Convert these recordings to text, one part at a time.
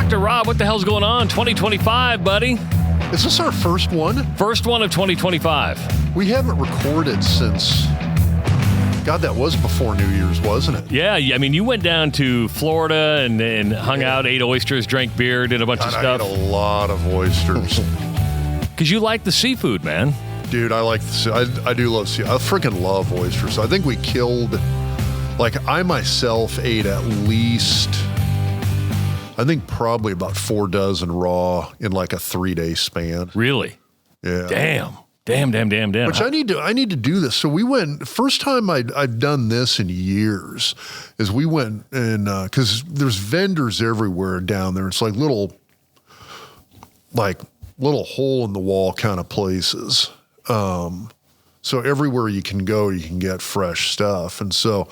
Dr. Rob, what the hell's going on? 2025, buddy. Is this our first one? First one of 2025. We haven't recorded since, God, that was before New Year's, wasn't it? Yeah, I mean, you went down to Florida and hung out, ate oysters, drank beer, did a bunch of stuff. I ate a lot of oysters. Because you like the seafood, man. Dude, I do love seafood. I freaking love oysters. I think we killed, I myself ate at least, I think probably about 4 dozen raw in like a 3-day span. Really? Yeah. Damn. Which I need to do this. So we went, first time I've done this in years is we went and, cause there's vendors everywhere down there. It's like little hole in the wall kind of places. So everywhere you can go, you can get fresh stuff. And so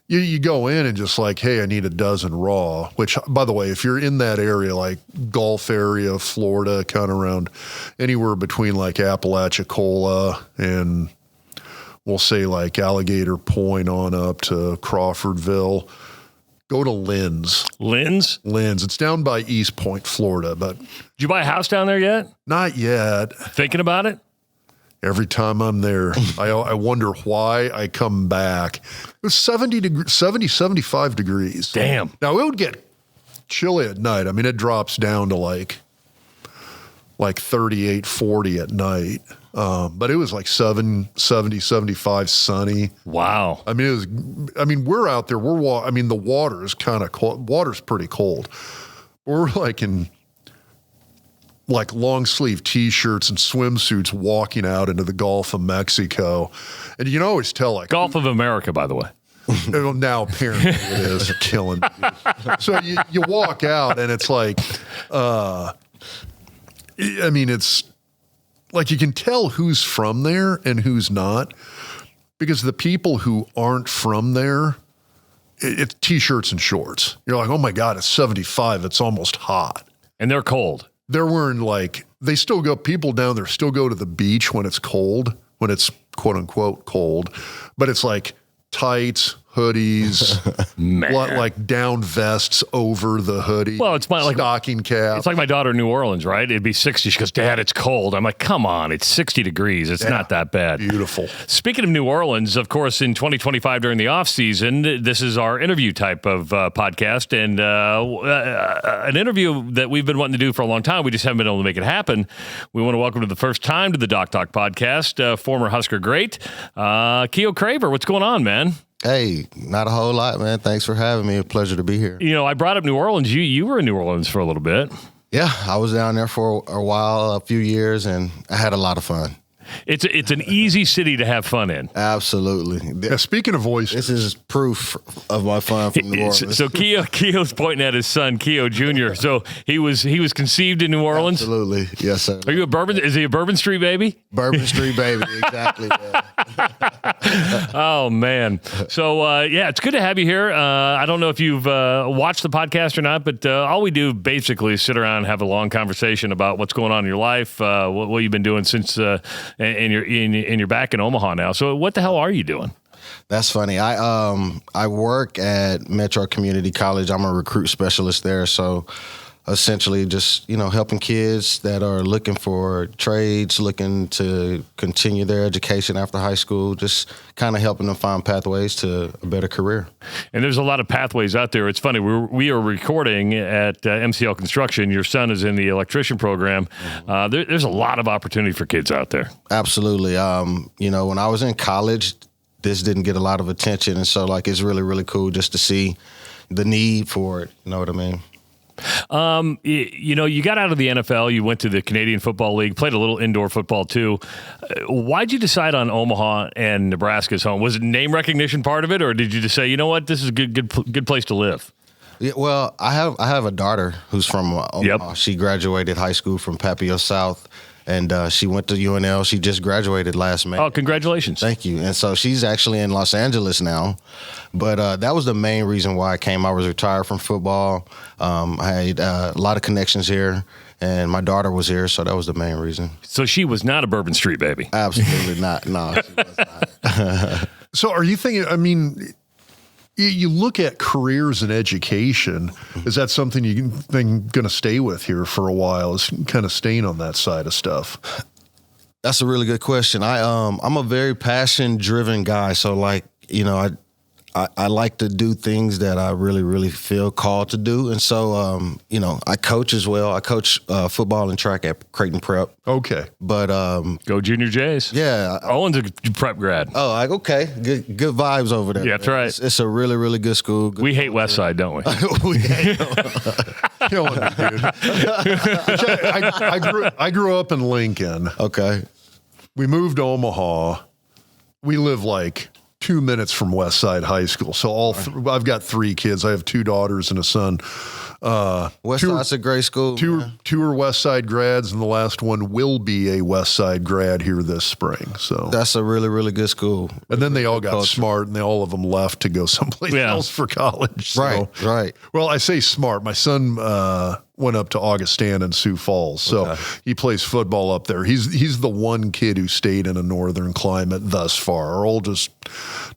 you go in and just like, hey, I need a dozen raw, which, by the way, if you're in that area, like Gulf area, Florida, kind of around anywhere between like Apalachicola and we'll say like Alligator Point on up to Crawfordville, go to Lynn's. Lynn's? Lynn's. It's down by East Point, Florida. But Did you buy a house down there yet? Not yet. Thinking about it? Every time I'm there, I wonder why I come back. It was 75 degrees. Damn. Now, it would get chilly at night. I mean, it drops down to like 38, 40 at night. But it was like 70, 75, sunny. Wow. I mean, we're out there. The water is kind of cold. Water's pretty cold. We're like in long sleeve t-shirts and swimsuits walking out into the Gulf of Mexico. And you can always tell Gulf of America, by the way. Now apparently it is killing me. So you walk out and it's like, it's like you can tell who's from there and who's not, because the people who aren't from there, it's t-shirts and shorts. You're like, oh my God, it's 75. It's almost hot. And they're cold. They're wearing people down there still go to the beach when it's cold, when it's quote unquote cold, but it's like tights, hoodies, like down vests over the hoodie. Well, it's stocking cap. It's like my daughter in New Orleans, right? It'd be 60. She goes, Dad, it's cold. I'm like, come on, it's 60 degrees. It's not that bad. Beautiful. Speaking of New Orleans, of course, in 2025 during the off season, this is our interview type of podcast, and an interview that we've been wanting to do for a long time. We just haven't been able to make it happen. We want to welcome to the first time to the Doc Talk podcast, former Husker great, Keyuo Craver. What's going on, man? Hey, not a whole lot, man. Thanks for having me. A pleasure to be here. You know, I brought up New Orleans. You were in New Orleans for a little bit. Yeah, I was down there for a while, a few years, and I had a lot of fun. It's an easy city to have fun in. Absolutely. Yeah, speaking of oysters, this is proof of my fun from New Orleans. So Keio's pointing at his son, Keio Jr. So he was conceived in New Orleans? Absolutely. Yes, sir. Are you is he a Bourbon Street baby? Bourbon Street baby, exactly. Oh, man. So, it's good to have you here. I don't know if you've watched the podcast or not, but all we do basically is sit around and have a long conversation about what's going on in your life, what you've been doing since and you're back in Omaha now. So what the hell are you doing? That's funny. I work at Metro Community College. I'm a recruit specialist there. So essentially just, helping kids that are looking for trades, looking to continue their education after high school, just kind of helping them find pathways to a better career. And there's a lot of pathways out there. It's funny. We are recording at MCL Construction. Your son is in the electrician program. There's a lot of opportunity for kids out there. Absolutely. When I was in college, this didn't get a lot of attention. And so it's really, really cool just to see the need for it. You know what I mean? You got out of the NFL, you went to the Canadian Football League, played a little indoor football too. Why'd you decide on Omaha and Nebraska as home? Was it name recognition part of it, or did you just say, you know what, this is a good place to live? Yeah, well, I have a daughter who's from Omaha. Yep. She graduated high school from Papio South, and she went to UNL. She just graduated last May. Oh, congratulations. Thank you. And so she's actually in Los Angeles now. But that was the main reason why I came. I was retired from football. I had a lot of connections here, and my daughter was here, so that was the main reason. So she was not a Bourbon Street baby? Absolutely not. No, she was not. So are you thinking, You look at careers in education. Is that something you think going to stay with here for a while? Is kind of staying on that side of stuff? That's a really good question. I'm a very passion-driven guy. So, like, you know, I like to do things that I really, really feel called to do. And so, you know, I coach as well. I coach football and track at Creighton Prep. Okay. But Go Junior Jays. yeah. Owen's a prep grad. Oh, like, okay. Good vibes over there. Yeah, that's right. It's a really, really good school. Good We hate West Side, don't we? we hate Killing it, dude. I grew up in Lincoln. Okay. We moved to Omaha. We live like 2 minutes from West Side High School. So I've got 3 kids. I have 2 daughters and a son. West Side's a great school. Two are West Side grads, and the last one will be a West Side grad here this spring. So That's a really, really good school. and then they all got smart, and all of them left to go someplace else for college. So. Right. Well, I say smart. My son went up to Augustana and Sioux Falls, so he plays football up there. He's the one kid who stayed in a northern climate thus far. Our oldest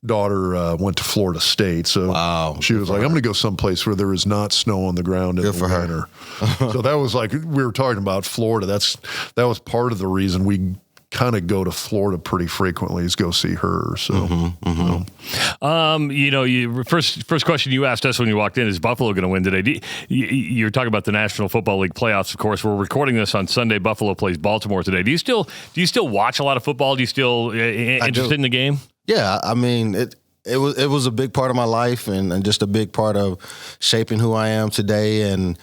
daughter went to Florida State, so she was like, "I'm going to go someplace where there is not snow on the ground in the winter." So that was like, we were talking about Florida. That was part of the reason we kind of go to Florida pretty frequently is go see her. So, You know, first question you asked us when you walked in is Buffalo going to win today? You're talking about the National Football League playoffs. Of course, we're recording this on Sunday. Buffalo plays Baltimore today. Do you still watch a lot of football? Do you still interested in the game? Yeah, I mean it was a big part of my life and just a big part of shaping who I am today and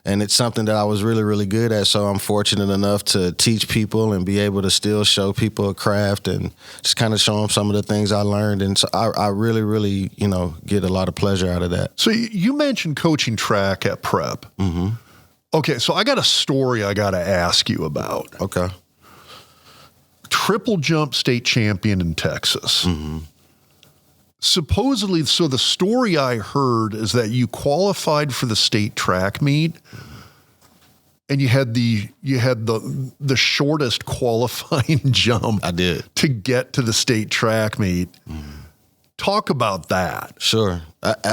it's something that I was really, really good at. So I'm fortunate enough to teach people and be able to still show people a craft and just kind of show them some of the things I learned. And so I really, really, you know, get a lot of pleasure out of that. So you mentioned coaching track at Prep. Mm-hmm. Okay, so I got a story I got to ask you about. Okay. Triple jump state champion in Texas. Mm-hmm. Supposedly, so the story I heard is that you qualified for the state track meet, and you had the shortest qualifying jump. I did to get to the state track meet. Talk about that. Sure.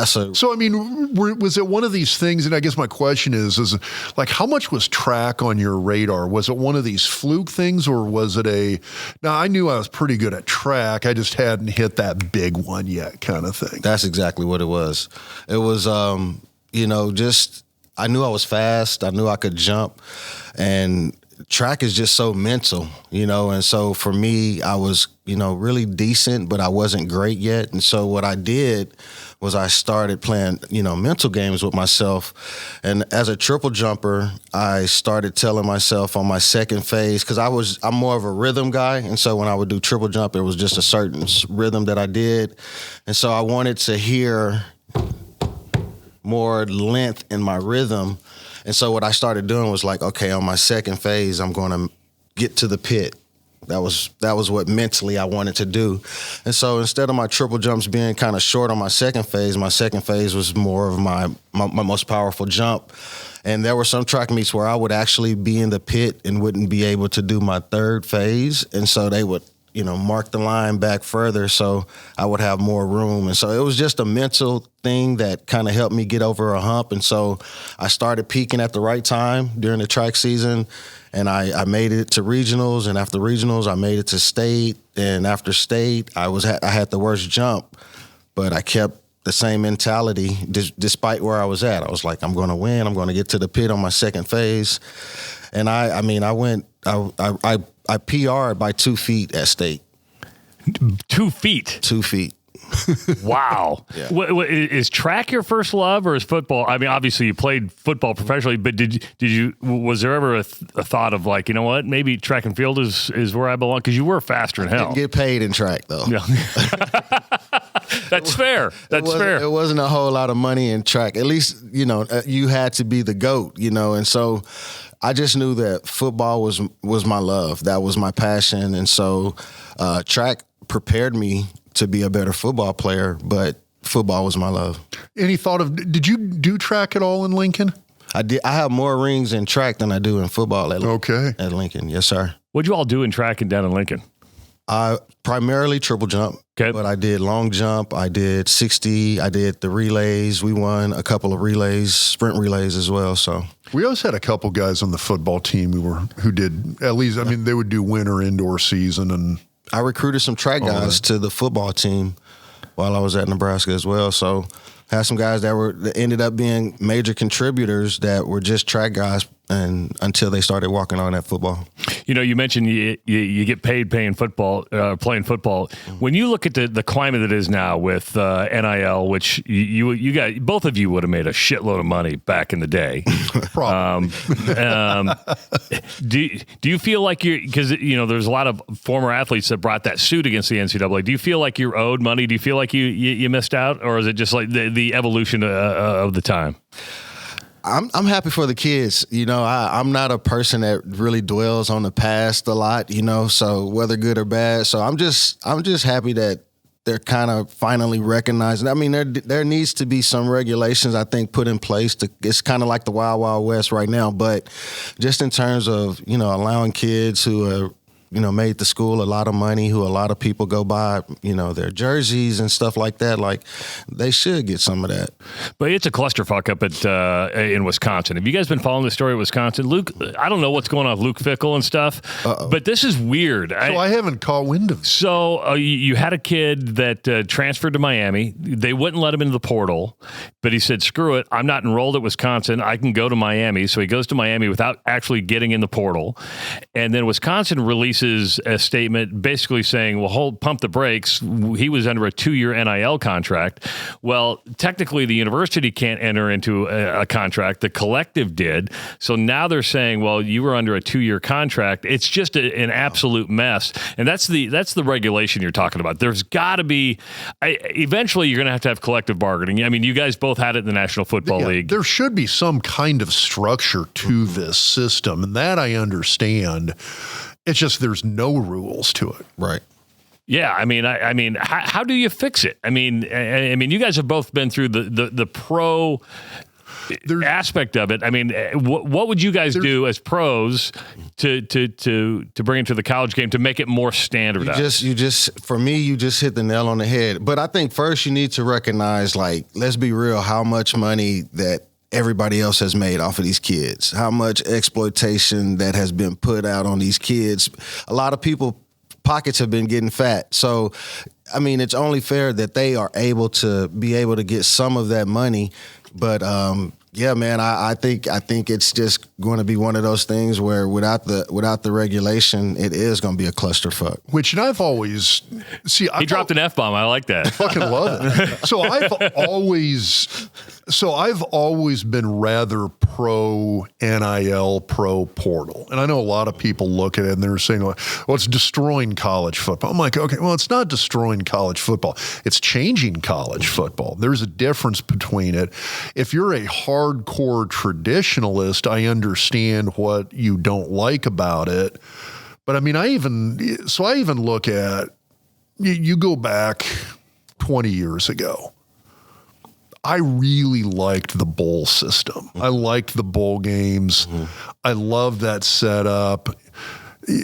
So, I mean, was it one of these things? And I guess my question is like, how much was track on your radar? Was it one of these fluke things, or was it now I knew I was pretty good at track, I just hadn't hit that big one yet kind of thing? That's exactly what it was. It was, you know, just, I knew I was fast. I knew I could jump, and track is just so mental, you know, and so for me, I was, you know, really decent, but I wasn't great yet. And so what I did was I started playing, you know, mental games with myself. And as a triple jumper, I started telling myself on my second phase, because I'm more of a rhythm guy. And so when I would do triple jump, it was just a certain rhythm that I did. And so I wanted to hear more length in my rhythm. And so what I started doing was like, okay, on my second phase, I'm going to get to the pit. That was what mentally I wanted to do. And so instead of my triple jumps being kind of short on my second phase was more of my most powerful jump. And there were some track meets where I would actually be in the pit and wouldn't be able to do my third phase. And so they would, you know, mark the line back further so I would have more room. And so it was just a mental thing that kind of helped me get over a hump. And so I started peaking at the right time during the track season, and I made it to regionals, and after regionals I made it to state, and after state I had the worst jump, but I kept the same mentality despite where I was at. I was like, I'm going to win. I'm going to get to the pit on my second phase. And I PR'd by 2 feet at state. 2 feet? 2 feet. Wow. Yeah. Is track your first love, or is football? I mean, obviously you played football professionally, but was there ever a thought of like, you know what, maybe track and field is where I belong? Because you were faster than hell. Didn't get paid in track though. Yeah. That's fair. That's fair. It wasn't a whole lot of money in track. At least, you know, you had to be the GOAT, you know, and so I just knew that football was my love. That was my passion. And so track prepared me to be a better football player, but football was my love. Any thought did you do track at all in Lincoln? I did. I have more rings in track than I do in football at Lincoln. Yes, sir. What'd you all do in track and down in Lincoln? Primarily triple jump, Okay. but I did long jump. I did 60. I did the relays. We won a couple of relays, sprint relays as well. So We always had a couple guys on the football team who did at least. I mean, they would do winter indoor season, and I recruited some track guys to the football team while I was at Nebraska as well. So had some guys that ended up being major contributors that were just track guys, and until they started walking on that football. You know, you mentioned you get paid playing football. When you look at the climate that is now with NIL, which you got, both of you would have made a shitload of money back in the day. probably. Do you feel like because there's a lot of former athletes that brought that suit against the NCAA. Do you feel like you're owed money? Do you feel like you missed out, or is it just like the evolution of the time? I'm happy for the kids. I'm not a person that really dwells on the past a lot, so whether good or bad. So I'm just happy that they're kind of finally recognizing. I mean, there needs to be some regulations, I think, put in place. It's kind of like the Wild Wild West right now, but just in terms of, allowing kids who are, made the school a lot of money, who a lot of people go buy, their jerseys and stuff like that. Like, they should get some of that. But it's a clusterfuck up in Wisconsin. Have you guys been following the story of Wisconsin? Luke, I don't know what's going on with Luke Fickell and stuff, but this is weird. I haven't caught wind of it. So you had a kid that transferred to Miami. They wouldn't let him into the portal, but he said, screw it, I'm not enrolled at Wisconsin. I can go to Miami. So he goes to Miami without actually getting in the portal. And then Wisconsin releases a statement basically saying, well, pump the brakes. He was under a 2-year NIL contract. Well, technically the university can't enter into a contract. The collective did. So now they're saying, well, you were under a 2-year contract. It's just an absolute mess. And that's the regulation you're talking about. There's got to be, eventually you're going to have collective bargaining. I mean, you guys both had it in the National Football League. There should be some kind of structure to this system, and that I understand. It's just there's no rules to it. Right. Yeah, I mean, how do you fix it? I mean, you guys have both been through the pro aspect of it. I mean, what would you guys do as pros to bring it to the college game to make it more standardized? For me, you just hit the nail on the head. But I think first you need to recognize, like, let's be real, how much money that everybody else has made off of these kids, how much exploitation that has been put out on these kids. A lot of people pockets have been getting fat. So, I mean, it's only fair that they are able to get some of that money. But yeah, man, I think it's just going to be one of those things where without the regulation, it is going to be a clusterfuck. Which, and I've always he dropped an F-bomb. I like that. Fucking love it. So I've always been rather pro NIL, pro portal. And I know a lot of people look at it and they're saying, well, it's destroying college football. I'm like, okay, well, it's not destroying college football. It's changing college football. There's a difference between it. If you're a hardcore traditionalist, I understand what you don't like about it. But I mean, I even look at, you go back 20 years ago. I really liked the bowl system. I liked the bowl games. I loved that setup.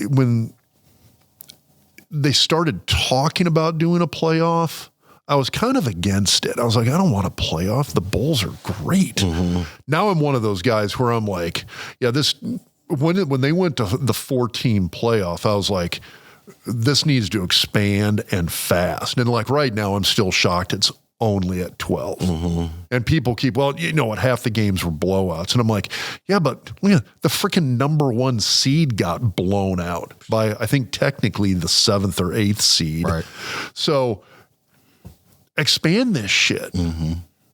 When they started talking about doing a playoff, I was kind of against it. I was like, I don't want a playoff. The bowls are great. Now I'm one of those guys where I'm like, yeah, when they went to the 4-team playoff, I was like, this needs to expand and fast. And like right now, I'm still shocked it's only at 12. And people keep, well, you know what, half the games were blowouts. And I'm like, yeah, but the freaking number 1 seed got blown out by, I think, technically the 7th or 8th seed. Right. So expand this shit.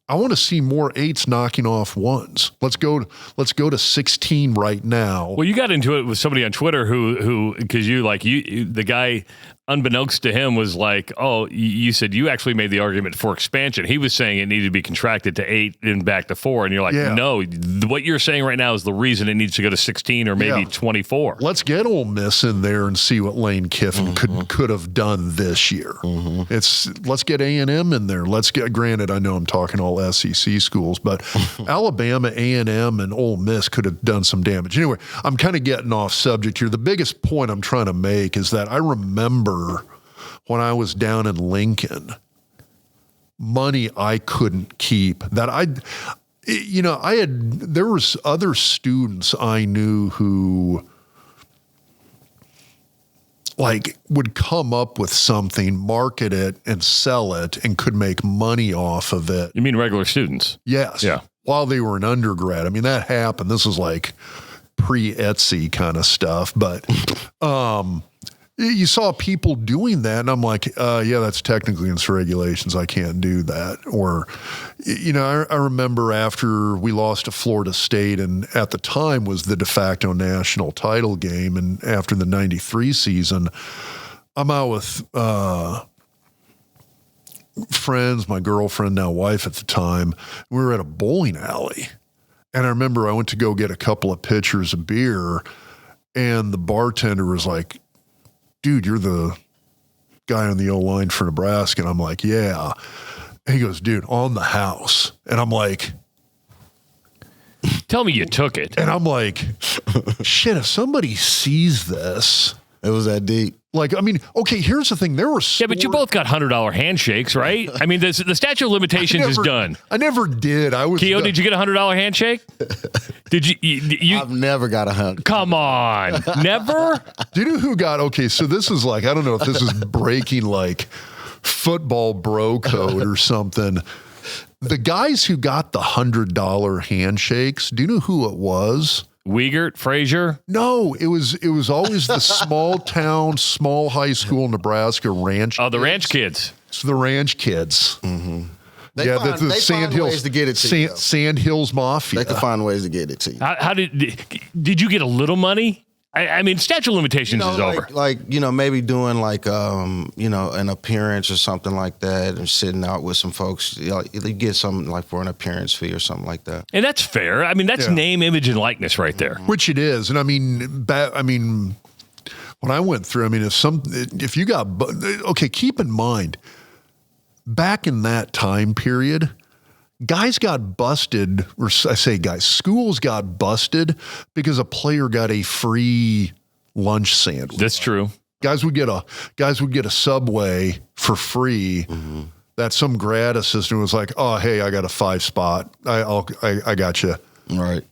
I want to see more 8s knocking off 1s. Let's go to 16 right now. Well, you got into it with somebody on Twitter who because the guy, unbeknownst to him, was like, oh, you said you actually made the argument for expansion. He was saying it needed to be contracted to 8 and back to 4. And you're like, no, what you're saying right now is the reason it needs to go to 16 or maybe 24. Let's get Ole Miss in there and see what Lane Kiffin could have done this year. Let's get A&M in there. Granted, I know I'm talking all SEC schools, but Alabama, A&M, and Ole Miss could have done some damage. Anyway, I'm kind of getting off subject here. The biggest point I'm trying to make is that I remember when I was down in Lincoln, money I couldn't keep. There was other students I knew who like would come up with something, market it, and sell it, and could make money off of it. You mean regular students? Yes. Yeah. While they were an undergrad. I mean, that happened. This was like pre-Etsy kind of stuff. But you saw people doing that, and I'm like, yeah, that's technically against regulations. I can't do that. Or, I remember after we lost to Florida State, and at the time was the de facto national title game, and after the 93 season, I'm out with friends, my girlfriend, now wife at the time. We were at a bowling alley, and I remember I went to go get a couple of pitchers of beer, and the bartender was like, dude, you're the guy on the O-line for Nebraska. And I'm like, yeah. And he goes, dude, on the house. And I'm like, tell me you took it. And I'm like, shit, if somebody sees this. It was that deep. Like, I mean, okay, here's the thing. There were Yeah, but you both got $100 handshakes, right? I mean, the statute of limitations is done. I never did. Keio, did you get a $100 handshake? Did you? I've never got 100. Come on. Never? Do you know who got, okay, so this is like, I don't know if this is breaking like football bro code or something. The guys who got the $100 handshakes, do you know who it was? Wiegert, Frazier? No, it was always the small town, small high school Nebraska ranch. Oh, the ranch kids. It's the ranch kids. Mm-hmm. They find ways to get it to you. Sand Hills Mafia. They can find ways to get it to you. How did you get a little money? I mean, statute of limitations is over. Like, maybe doing like, an appearance or something like that, and sitting out with some folks. You get something like for an appearance fee or something like that. And that's fair. I mean, that's name, image, and likeness right there. Which it is. And I mean, when I went through, I mean, if you got, okay, keep in mind, back in that time period, guys got busted, or I say guys, schools got busted because a player got a free lunch sandwich. That's true. Guys would get a Subway for free. Mm-hmm. That some grad assistant was like, "Oh, hey, I got a 5 spot. I got you." Right.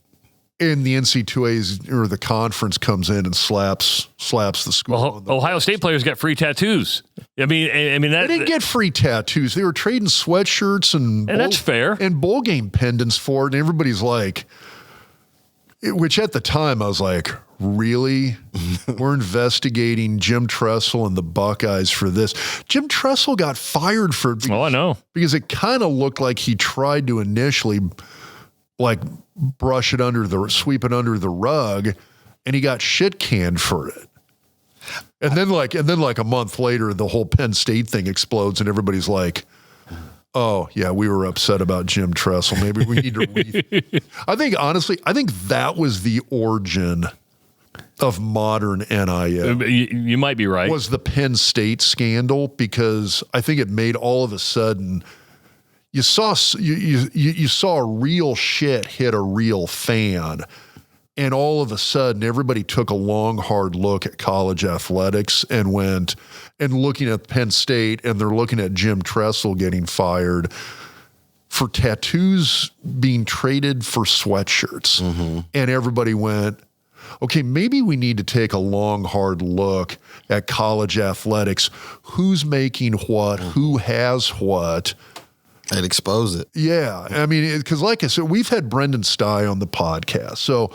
And the NC2A's or the conference comes in and slaps the school. Well, Ohio State players got free tattoos. I mean that, they didn't get free tattoos. They were trading sweatshirts and that's fair. And bowl game pendants for it. And everybody's like, which at the time I was like, really? We're investigating Jim Tressel and the Buckeyes for this. Jim Tressel got fired for it. I know. Because it kind of looked like he tried to initially like sweep it under the rug, and he got shit canned for it. And then like a month later, the whole Penn State thing explodes, and everybody's like, "Oh yeah, we were upset about Jim Tressel. Maybe we need to." I think that was the origin of modern NIL. You might be right. Was the Penn State scandal, because I think it made all of a sudden. You saw real shit hit a real fan, and all of a sudden everybody took a long, hard look at college athletics and went and looking at Penn State, and they're looking at Jim Tressel getting fired for tattoos being traded for sweatshirts. Mm-hmm. And everybody went, okay, maybe we need to take a long, hard look at college athletics. Who's making what? Who has what? And expose it. Yeah. I mean, because like I said, we've had Brendan Stye on the podcast. So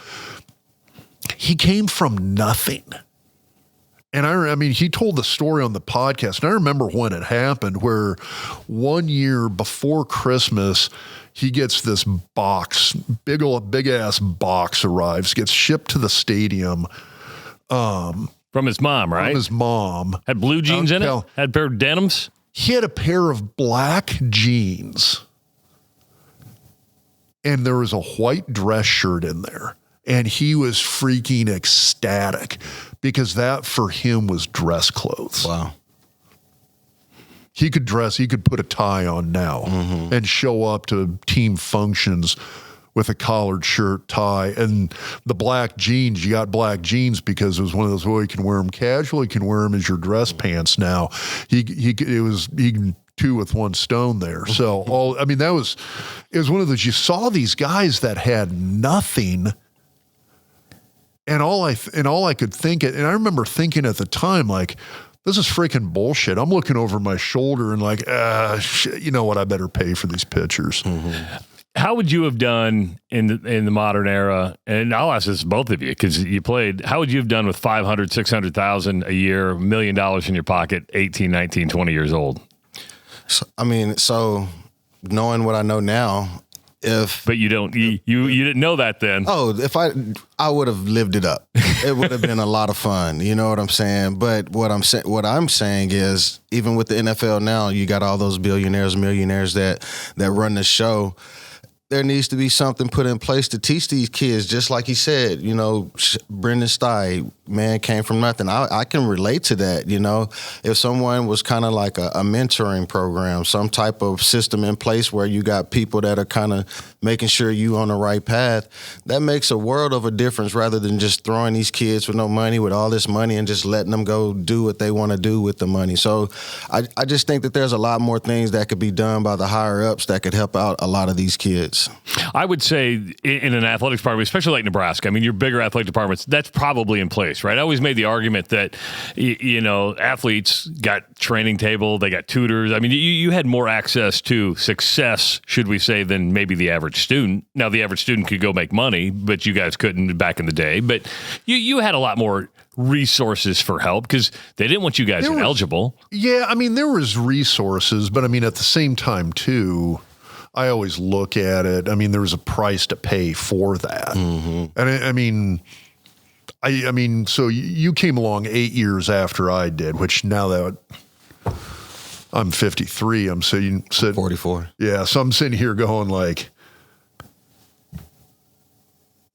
he came from nothing. And I mean, he told the story on the podcast. And I remember when it happened, where one year before Christmas, he gets this box, big ass box arrives, gets shipped to the stadium. From his mom, right? From his mom. Had blue jeans in it? Had a pair of denims? He had a pair of black jeans, and there was a white dress shirt in there, and he was freaking ecstatic because that for him was dress clothes. Wow. he could put a tie on now and show up to team functions with a collared shirt, tie, and the black jeans. You got black jeans because it was one of those, well, you can wear them casual, you can wear them as your dress pants now. He can two with one stone there. So it was one of those, you saw these guys that had nothing. And all I could think, and I remember thinking at the time, like, this is freaking bullshit. I'm looking over my shoulder and like, you know what? I better pay for these pitchers. How would you have done in the modern era? And I'll ask this to both of you because you played. How would you have done with $500,000, $600,000 a year, $1 million in your pocket, 18, 19, 20 years old? So knowing what I know now, but you didn't know that then. Oh, if I would have lived it up. It would have been a lot of fun. You know what I'm saying? But what I'm saying is, even with the NFL now, you got all those billionaires, millionaires that run the show. There needs to be something put in place to teach these kids, just like he said, you know, Brendan Stye, man came from nothing. I can relate to that, you know. If someone was kind of like a mentoring program, some type of system in place where you got people that are kind of making sure you on the right path, that makes a world of a difference rather than just throwing these kids with no money, with all this money, and just letting them go do what they want to do with the money. So I just think that there's a lot more things that could be done by the higher-ups that could help out a lot of these kids. I would say in an athletics department, especially like Nebraska, I mean, your bigger athletic departments, that's probably in place, right? I always made the argument that, you know, athletes got training table, they got tutors. I mean, you had more access to success, should we say, than maybe the average student. Now, the average student could go make money, but you guys couldn't back in the day. But you had a lot more resources for help because they didn't want you guys ineligible. Yeah, I mean, there was resources, but I mean, at the same time, too, I always look at it. I mean, there was a price to pay for that. And I mean, so you came along 8 years after I did, which now that I'm 53, I'm sitting 44. Yeah. So I'm sitting here going like,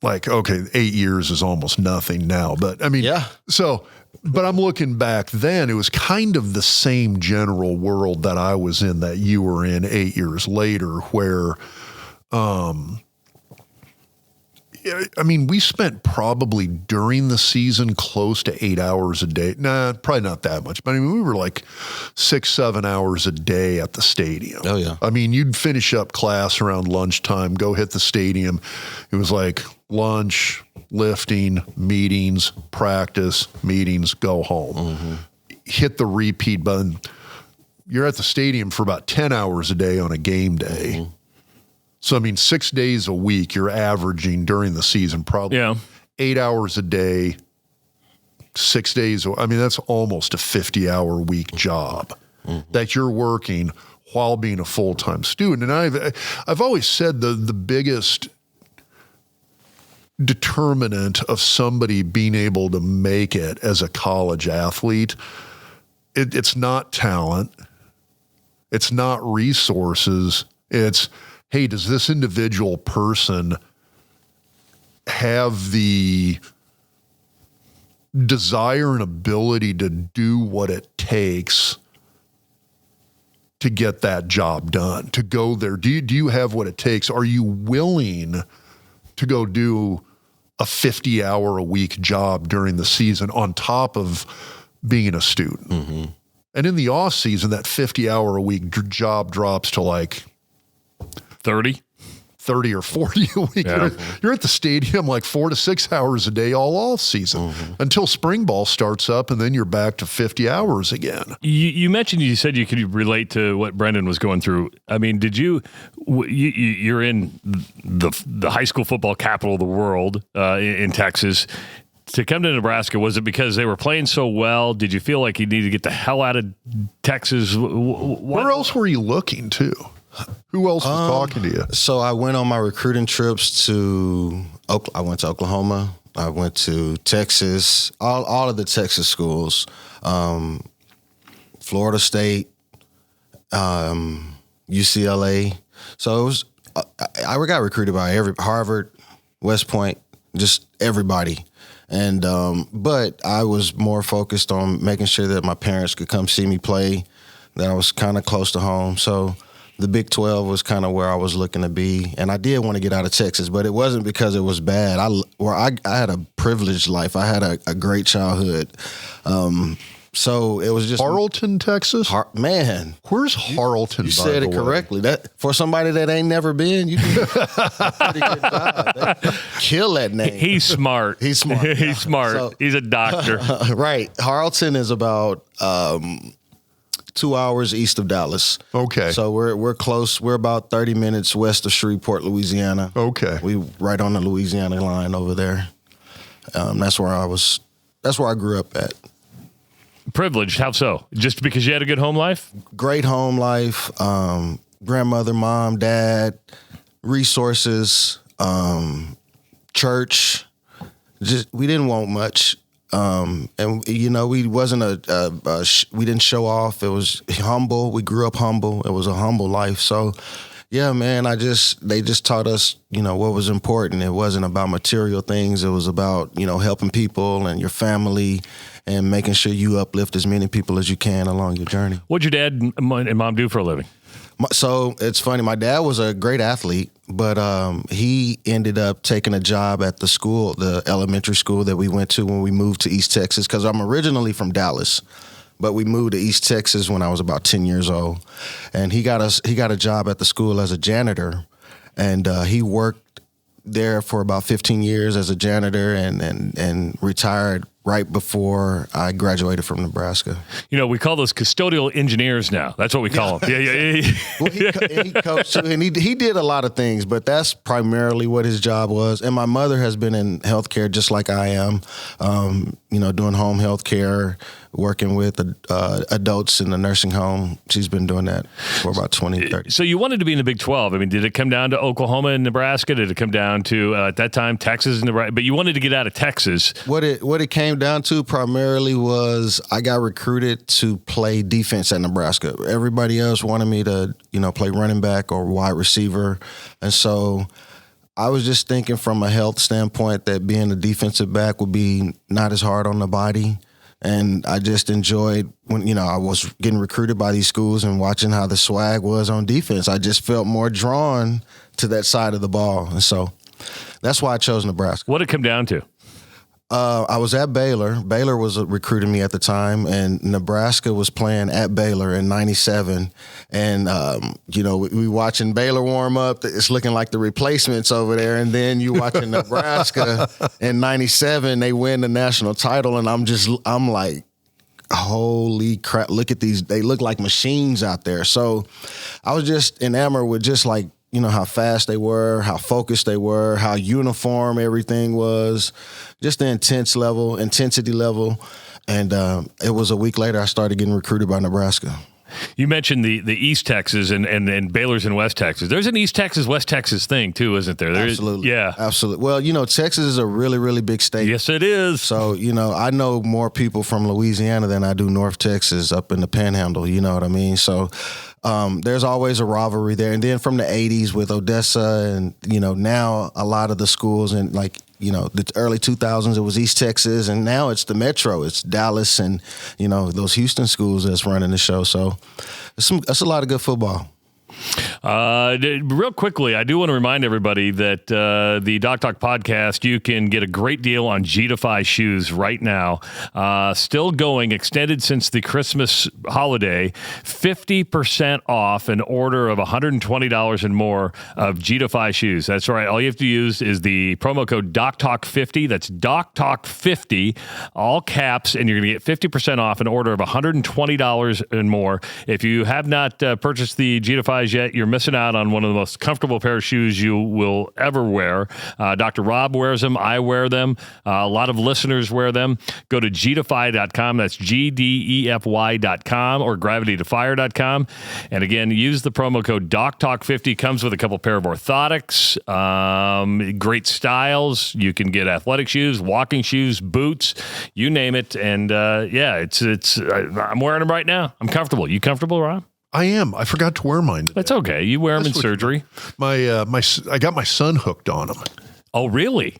okay, 8 years is almost nothing now, but I mean, yeah. But I'm looking back then, it was kind of the same general world that I was in that you were in 8 years later, where, I mean, we spent probably during the season close to 8 hours a day. Nah, probably not that much, but I mean, we were like 6-7 hours a day at the stadium. Oh, yeah. I mean, you'd finish up class around lunchtime, go hit the stadium. It was like lunch, lifting, meetings, practice, meetings, go home. Hit the repeat button. You're at the stadium for about 10 hours a day on a game day. So, I mean, 6 days a week, you're averaging during the season probably 8 hours a day, 6 days. I mean, that's almost a 50-hour week job that you're working while being a full-time student. And I've always said the biggest determinant of somebody being able to make it as a college athlete, it's not talent, it's not resources, it's, hey, does this individual person have the desire and ability to do what it takes to get that job done, to go there? Do you have what it takes? Are you willing to go do a 50-hour-a-week job during the season on top of being a student? And in the off season, that 50-hour-a-week job drops to like 30 or 40 a week. Yeah. You're at the stadium like 4 to 6 hours a day all off season until spring ball starts up, and then you're back to 50 hours again. You mentioned, you said you could relate to what Brendan was going through. I mean, did you're in the high school football capital of the world in Texas. To come to Nebraska, was it because they were playing so well? Did you feel like you needed to get the hell out of Texas? Where else were you looking to? Who else was talking to you? So I went on my recruiting trips I went to Oklahoma. I went to Texas, all of the Texas schools, Florida State, UCLA. So it was, I got recruited by Harvard, West Point, just everybody. And but I was more focused on making sure that my parents could come see me play, that I was kind of close to home. So the Big 12 was kind of where I was looking to be. And I did want to get out of Texas, but it wasn't because it was bad. I had a privileged life. I had a great childhood. So it was just Harlton, Texas? Man. Where's Harlton, You said it correctly. That for somebody that ain't never been, you did a pretty good job. Kill that name. He's smart. He's smart. He's smart. So, he's a doctor. Right. Harlton is about 2 hours east of Dallas. Okay. So we're close. We're about 30 minutes west of Shreveport, Louisiana. Okay. We right on the Louisiana line over there. That's where I grew up at. Privileged. How so? Just because you had a good home life? Great home life. Grandmother, mom, dad, resources, church. Just we didn't want much. And we wasn't we didn't show off. It was humble. We grew up humble. It was a humble life. So, yeah, man, they just taught us, what was important. It wasn't about material things. It was about, helping people and your family and making sure you uplift as many people as you can along your journey. What'd your dad and mom do for a living? So it's funny. My dad was a great athlete, but he ended up taking a job at the elementary school that we went to when we moved to East Texas, because I'm originally from Dallas, but we moved to East Texas when I was about 10 years old. And he got a job at the school as a janitor, and he worked there for about 15 years as a janitor and retired right before I graduated from Nebraska. We call those custodial engineers now. That's what we call them. Yeah. Well, he coached too, and he did a lot of things, but that's primarily what his job was. And my mother has been in healthcare just like I am, doing home health care, working with adults in the nursing home. She's been doing that for about 20, 30. So you wanted to be in the Big 12. I mean, did it come down to Oklahoma and Nebraska? Did it come down to, at that time, Texas and Nebraska? But you wanted to get out of Texas. What it came down to primarily was I got recruited to play defense at Nebraska. Everybody else wanted me to, play running back or wide receiver. And so I was just thinking from a health standpoint that being a defensive back would be not as hard on the body. And I just enjoyed when, I was getting recruited by these schools and watching how the swag was on defense. I just felt more drawn to that side of the ball. And so that's why I chose Nebraska. What did it come down to? I was at Baylor. Baylor was recruiting me at the time, and Nebraska was playing at Baylor in '97. And, we watching Baylor warm up. It's looking like the replacements over there. And then you watching Nebraska in '97, they win the national title. And I'm like, holy crap, look at these. They look like machines out there. So I was just enamored with just like, how fast they were, how focused they were, how uniform everything was, just the intensity level. And it was a week later I started getting recruited by Nebraska. You mentioned the East Texas and Baylor's in West Texas. There's an East Texas, West Texas thing too, isn't there? Absolutely. Yeah. Absolutely. Well, Texas is a really, really big state. Yes, it is. So, I know more people from Louisiana than I do North Texas up in the Panhandle. You know what I mean? So there's always a rivalry there. And then from the 80s with Odessa and, now a lot of the schools and the early 2000s, it was East Texas, and now it's the Metro. It's Dallas and, those Houston schools that's running the show. So that's a lot of good football. Real quickly, I do want to remind everybody that the Doc Talk podcast, you can get a great deal on Gdefy Shoes right now. Still going, extended since the Christmas holiday, 50% off an order of $120 and more of Gdefy Shoes. That's right. All you have to use is the promo code DocTalk50. That's DocTalk50, all caps, and you're going to get 50% off an order of $120 and more. If you have not purchased the Gdefy yet, you're missing out on one of the most comfortable pair of shoes you will ever wear. Dr. Rob wears them. I wear them. A lot of listeners wear them. Go to gdefy.com. That's GDEFY.com or gravitytofire.com. And again, use the promo code DocTalk50. Comes with a couple pair of orthotics, great styles. You can get athletic shoes, walking shoes, boots, you name it. And I'm wearing them right now. I'm comfortable. You comfortable, Rob? I am. I forgot to wear mine today. That's okay. You wear them in surgery. I got my son hooked on them. Oh, really?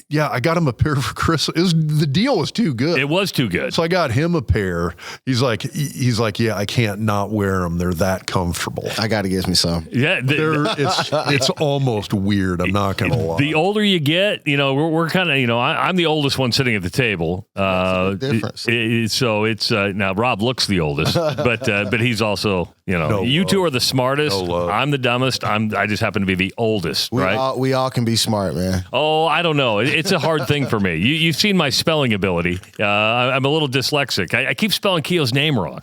Yeah, I got him a pair for Christmas. The deal was too good. It was too good. So I got him a pair. He's like, yeah, I can't not wear them. They're that comfortable. I got to get me some. Yeah, It's almost weird. I'm not going to lie. The older you get, we're kind of, I'm the oldest one sitting at the table. Difference. So it's now Rob looks the oldest, but he's also, you two are the smartest. I'm the dumbest. I just happen to be the oldest, right? We all can be smart, man. Oh, I don't know. It's a hard thing for me. You've seen my spelling ability. I'm a little dyslexic. I keep spelling Keio's name wrong.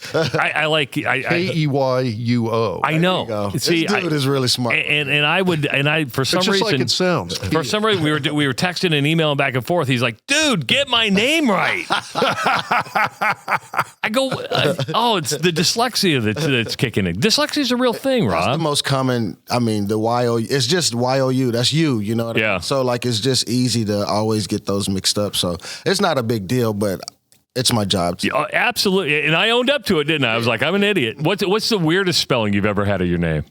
Keyuo. I know. See, this dude is really smart. And for some It's just reason, like it sounds. for some reason, we were texting and emailing back and forth. He's like, "Dude, get my name right." I go, "Oh, it's the dyslexia that's kicking in." Dyslexia is a real thing, Rob. That's the most common. I mean, the YO. It's just YOU. That's you. You know what I mean? Yeah. So like, it's just easy to always get those mixed up. So it's not a big deal, but it's my job. Yeah, absolutely. And I owned up to it, didn't I? I was like, I'm an idiot. What's the weirdest spelling you've ever had of your name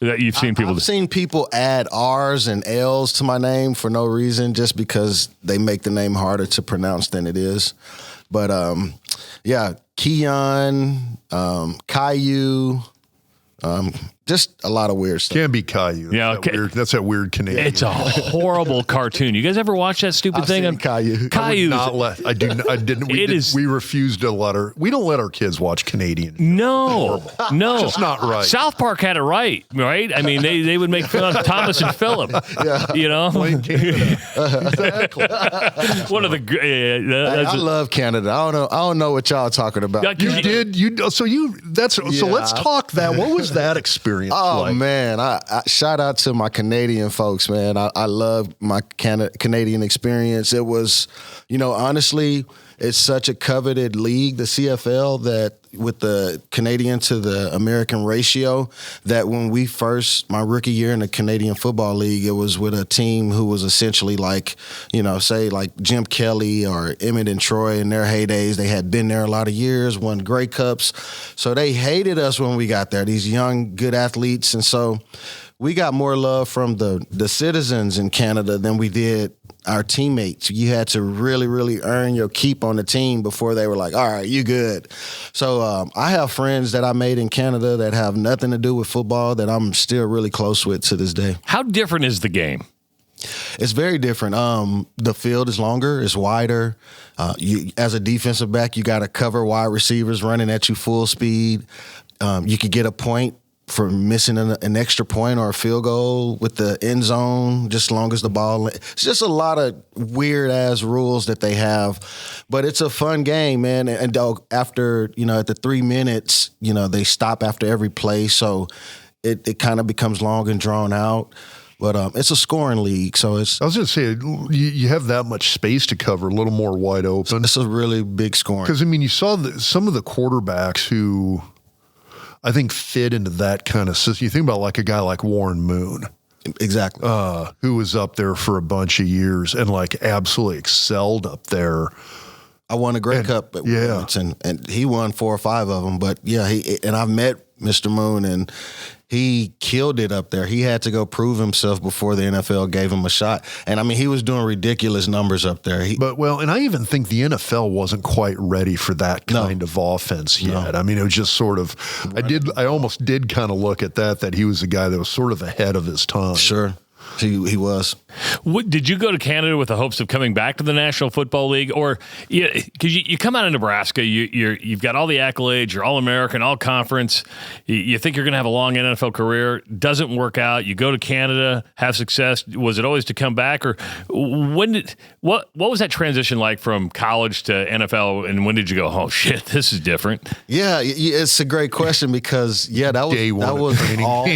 that you've seen people do? I've seen people add R's and L's to my name for no reason, just because they make the name harder to pronounce than it is. But yeah, Keon, Keio, just a lot of weird stuff. Can be Caillou. Yeah, That's that weird Canadian. It's a horrible cartoon. You guys ever watch that stupid thing? Seen Caillou. I didn't. We refused to let we don't let our kids watch Canadian. No. It's not right. South Park had it right? I mean, they would make fun of Thomas and Philip. Yeah. Blame Canada. Exactly. One of the. I love Canada. I don't know what y'all talking about. So let's talk that. What was that experience? Oh like? man, I shout out to my Canadian folks, man. I love my Canadian experience. It was, honestly, it's such a coveted league, the CFL, that with the Canadian to the American ratio, that when my rookie year in the Canadian Football League, it was with a team who was essentially like, say like Jim Kelly or Emmett and Troy in their heydays. They had been there a lot of years, won Grey Cups. So they hated us when we got there, these young, good athletes. And so we got more love from the citizens in Canada than we did our teammates. You had to really, really earn your keep on the team before they were like, all right, you good. So I have friends that I made in Canada that have nothing to do with football that I'm still really close with to this day. How different is the game? It's very different. The field is longer, it's wider. You, as a defensive back, you got to cover wide receivers running at you full speed. You could get a point for missing an extra point or a field goal with the end zone, just as long as the ball. It's just a lot of weird ass rules that they have, but it's a fun game, man. And after, at the 3 minutes, they stop after every play. So it kind of becomes long and drawn out. But it's a scoring league, so it's. I was going to say, you have that much space to cover, a little more wide open. It's a really big scoring. Because, you saw some of the quarterbacks who I think fit into that kind of system. You think about like a guy like Warren Moon. Exactly. Who was up there for a bunch of years and like absolutely excelled up there. I won a Grey Cup at Wilmington, and he won 4 or 5 of them. But yeah, I've met Mr. Moon, and he killed it up there. He had to go prove himself before the NFL gave him a shot. And I mean, he was doing ridiculous numbers up there. And I even think the NFL wasn't quite ready for that kind of offense yet. I mean, it was just sort of, I almost did kind of look at that he was a guy that was sort of ahead of his time. Sure. He was. Did you go to Canada with the hopes of coming back to the National Football League, or because you come out of Nebraska, you've got all the accolades, you're all American, all conference, you think you're going to have a long NFL career, doesn't work out. You go to Canada, have success. Was it always to come back, or what was that transition like from college to NFL, and when did you go, oh shit, this is different? Yeah, it's a great question because that was all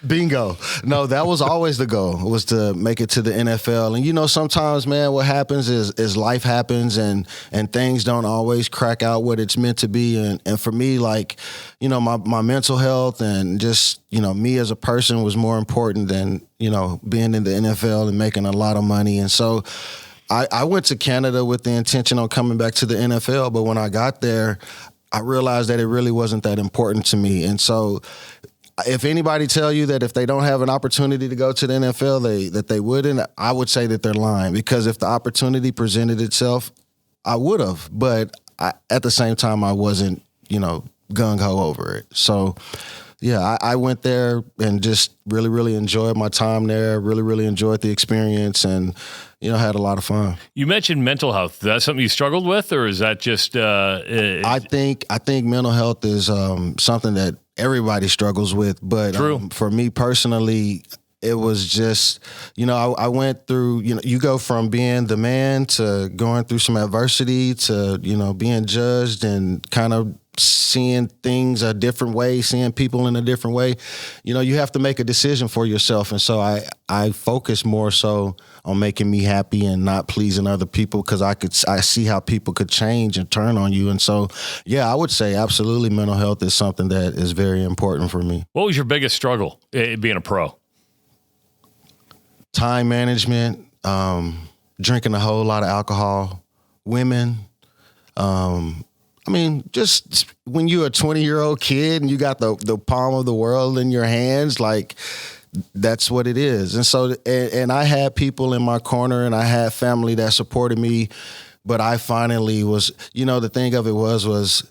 bingo. No, that was always the goal, was to make it to the NFL. And, sometimes, man, what happens is life happens and things don't always crack out what it's meant to be. And for me, like, my mental health and just, me as a person was more important than, being in the NFL and making a lot of money. And so I went to Canada with the intention on coming back to the NFL. But when I got there, I realized that it really wasn't that important to me. And so if anybody tell you that if they don't have an opportunity to go to the NFL, that they wouldn't, I would say that they're lying, because if the opportunity presented itself, I would have. But at the same time, I wasn't, gung-ho over it. So, yeah, I went there and just really, really enjoyed my time there, really, really enjoyed the experience, and, had a lot of fun. You mentioned mental health. Is that something you struggled with, or is that just... I think mental health is something that everybody struggles with. But for me personally, it was just, I went through, you go from being the man to going through some adversity to, being judged and kind of seeing things a different way, seeing people in a different way. You have to make a decision for yourself. And so I focus more so on making me happy and not pleasing other people, because I see how people could change and turn on you. And so, yeah, I would say absolutely mental health is something that is very important for me. What was your biggest struggle being a pro? Time management, drinking a whole lot of alcohol, women. Just when you're a 20-year-old kid and you got the palm of the world in your hands, like, that's what it is. And so, and I had people in my corner and I had family that supported me, but I finally was, the thing of it was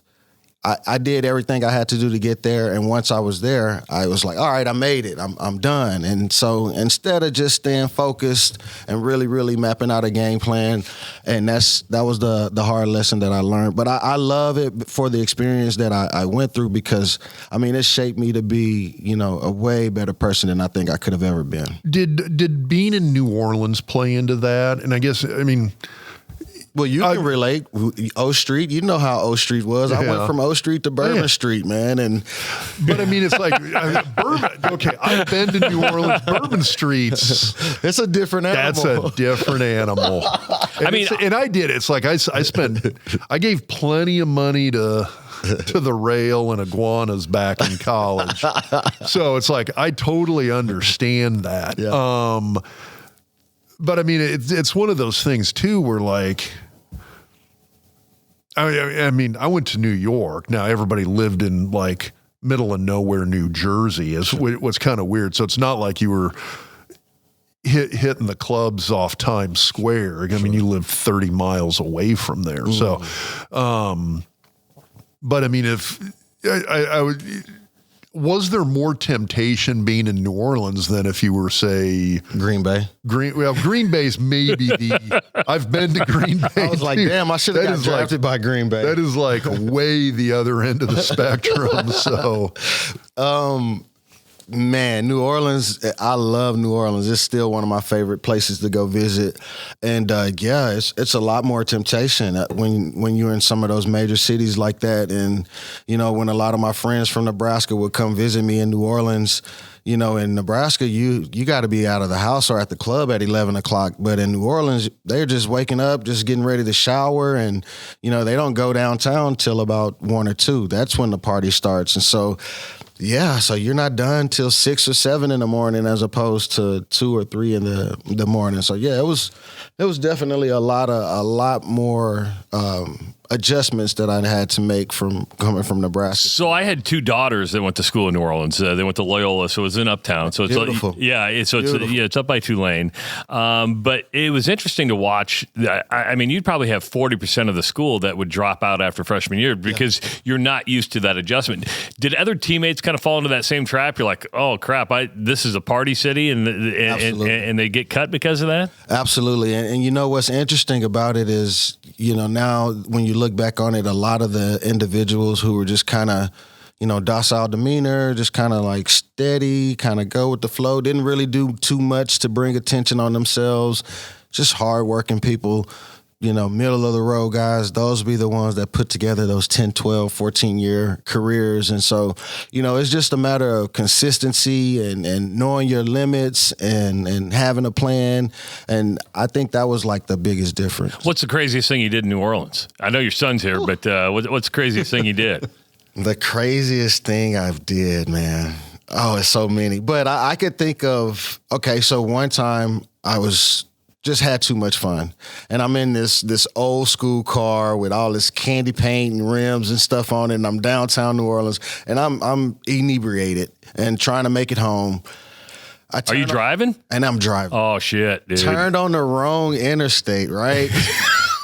I did everything I had to do to get there. And once I was there, I was like, all right, I made it. I'm done. And so instead of just staying focused and really, really mapping out a game plan, and that was the hard lesson that I learned. But I love it for the experience that I went through, because, it shaped me to be, a way better person than I think I could have ever been. Did being in New Orleans play into that? And I guess, well, you can relate. O Street, you know how O Street was. I went from O Street to Bourbon Street, man. But it's like, Bourbon. Okay, I've been to New Orleans. Bourbon Streets. It's a different animal. That's a different animal. And I did. It's like I gave plenty of money to the rail and iguanas back in college. So it's like, I totally understand that. Yeah. But it's one of those things too, where like, I went to New York. Now everybody lived in like middle of nowhere, New Jersey, is what's kind of weird. So it's not like you were hitting the clubs off Times Square. You lived 30 miles away from there. Mm. So, but if I would. Was there more temptation being in New Orleans than if you were, say, Green Bay? Green Bay's maybe I've been to Green Bay. I was like, damn, I should have got drafted by Green Bay. That is like way the other end of the spectrum. So, man, New Orleans, I love New Orleans. It's still one of my favorite places to go visit. And it's a lot more temptation when you're in some of those major cities like that. And, when a lot of my friends from Nebraska would come visit me in New Orleans, in Nebraska, you got to be out of the house or at the club at 11 o'clock. But in New Orleans, they're just waking up, just getting ready to shower. And, they don't go downtown till about 1 or 2. That's when the party starts. And so, yeah, so you're not done till 6 or 7 in the morning, as opposed to 2 or 3 in the morning. So yeah, it was definitely a lot more adjustments that I had to make from coming from Nebraska. So I had 2 daughters that went to school in New Orleans. They went to Loyola, so it was in Uptown. So it's beautiful. It's up by Tulane. But it was interesting to watch. You'd probably have 40% of the school that would drop out after freshman year because you're not used to that adjustment. Did other teammates kind of fall into that same trap? You're like, oh crap, this is a party city, and they get cut because of that? Absolutely. And what's interesting about it is, now when you look back on it, a lot of the individuals who were just kind of, docile demeanor, just kind of like steady, kind of go with the flow, didn't really do too much to bring attention on themselves, just hardworking people, middle of the road guys, those be the ones that put together those 10, 12, 14-year careers. And so, it's just a matter of consistency and knowing your limits and having a plan. And I think that was like the biggest difference. What's the craziest thing you did in New Orleans? I know your son's here, but what's the craziest thing you did? The craziest thing I've did, man. Oh, it's so many. But I could think of, so one time I was just had too much fun. And I'm in this old school car with all this candy paint and rims and stuff on it, and I'm downtown New Orleans, and I'm inebriated and trying to make it home. Are you driving? And I'm driving. Oh, shit, dude. Turned on the wrong interstate, right?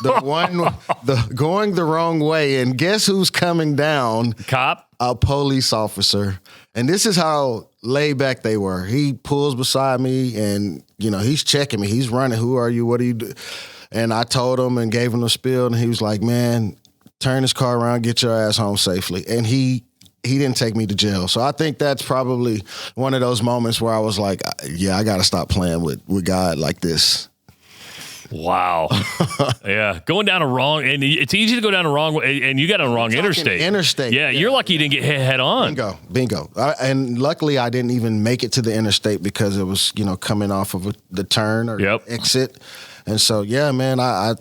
Going the wrong way, and guess who's coming down? Cop? A police officer. And this is how laid back they were. He pulls beside me, and he's checking me. He's running. Who are you? What do you do? And I told him and gave him the spiel, and he was like, "Man, turn this car around, get your ass home safely." And he didn't take me to jail. So I think that's probably one of those moments where I was like, yeah, I got to stop playing with God like this. Wow. Yeah. Going down a wrong, and it's easy to go down a wrong way, and you got on a wrong interstate. Yeah, you're lucky you didn't get hit head on. Bingo. And luckily I didn't even make it to the interstate because it was, coming off of the turn or exit. And so, yeah, man, I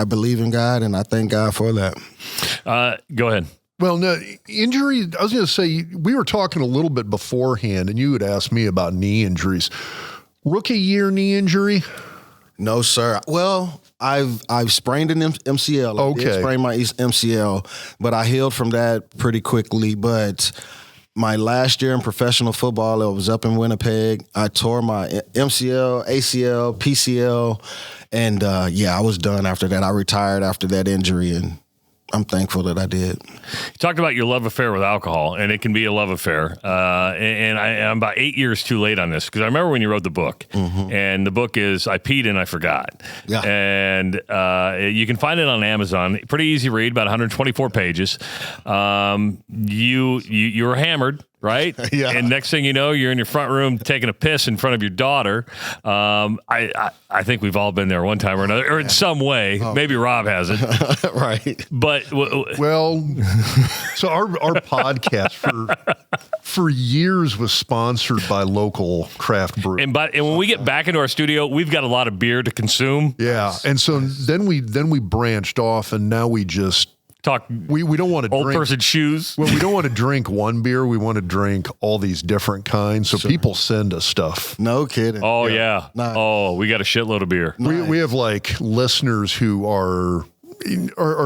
believe in God, and I thank God for that. Go ahead. Well, no, injury, I was going to say, we were talking a little bit beforehand, and you had asked me about knee injuries. Rookie year knee injury? No, sir. Well, I've sprained an MCL. Okay. I did sprain my MCL, but I healed from that pretty quickly. But my last year in professional football, I was up in Winnipeg. I tore my MCL, ACL, PCL, and I was done after that. I retired after that injury, and I'm thankful that I did. You talked about your love affair with alcohol, and it can be a love affair. And I'm about 8 years too late on this because I remember when you wrote the book, and the book is I Peed and I Forgot. Yeah. And you can find it on Amazon. Pretty easy read, about 124 pages. You were hammered. Right? Yeah. And next thing you know, you're in your front room taking a piss in front of your daughter. I think we've all been there one time or another, or in some way. Maybe Rob hasn't. Right. But well, so our podcast for years was sponsored by local craft brew. And when we get back into our studio, we've got a lot of beer to consume. Yeah. And so then we branched off, and now we just talk. We don't want to old drink person shoes. Well, we don't want to drink one beer. We want to drink all these different kinds. So people send us stuff. No kidding. Oh yeah. Nice. Oh, we got a shitload of beer. We have like listeners who are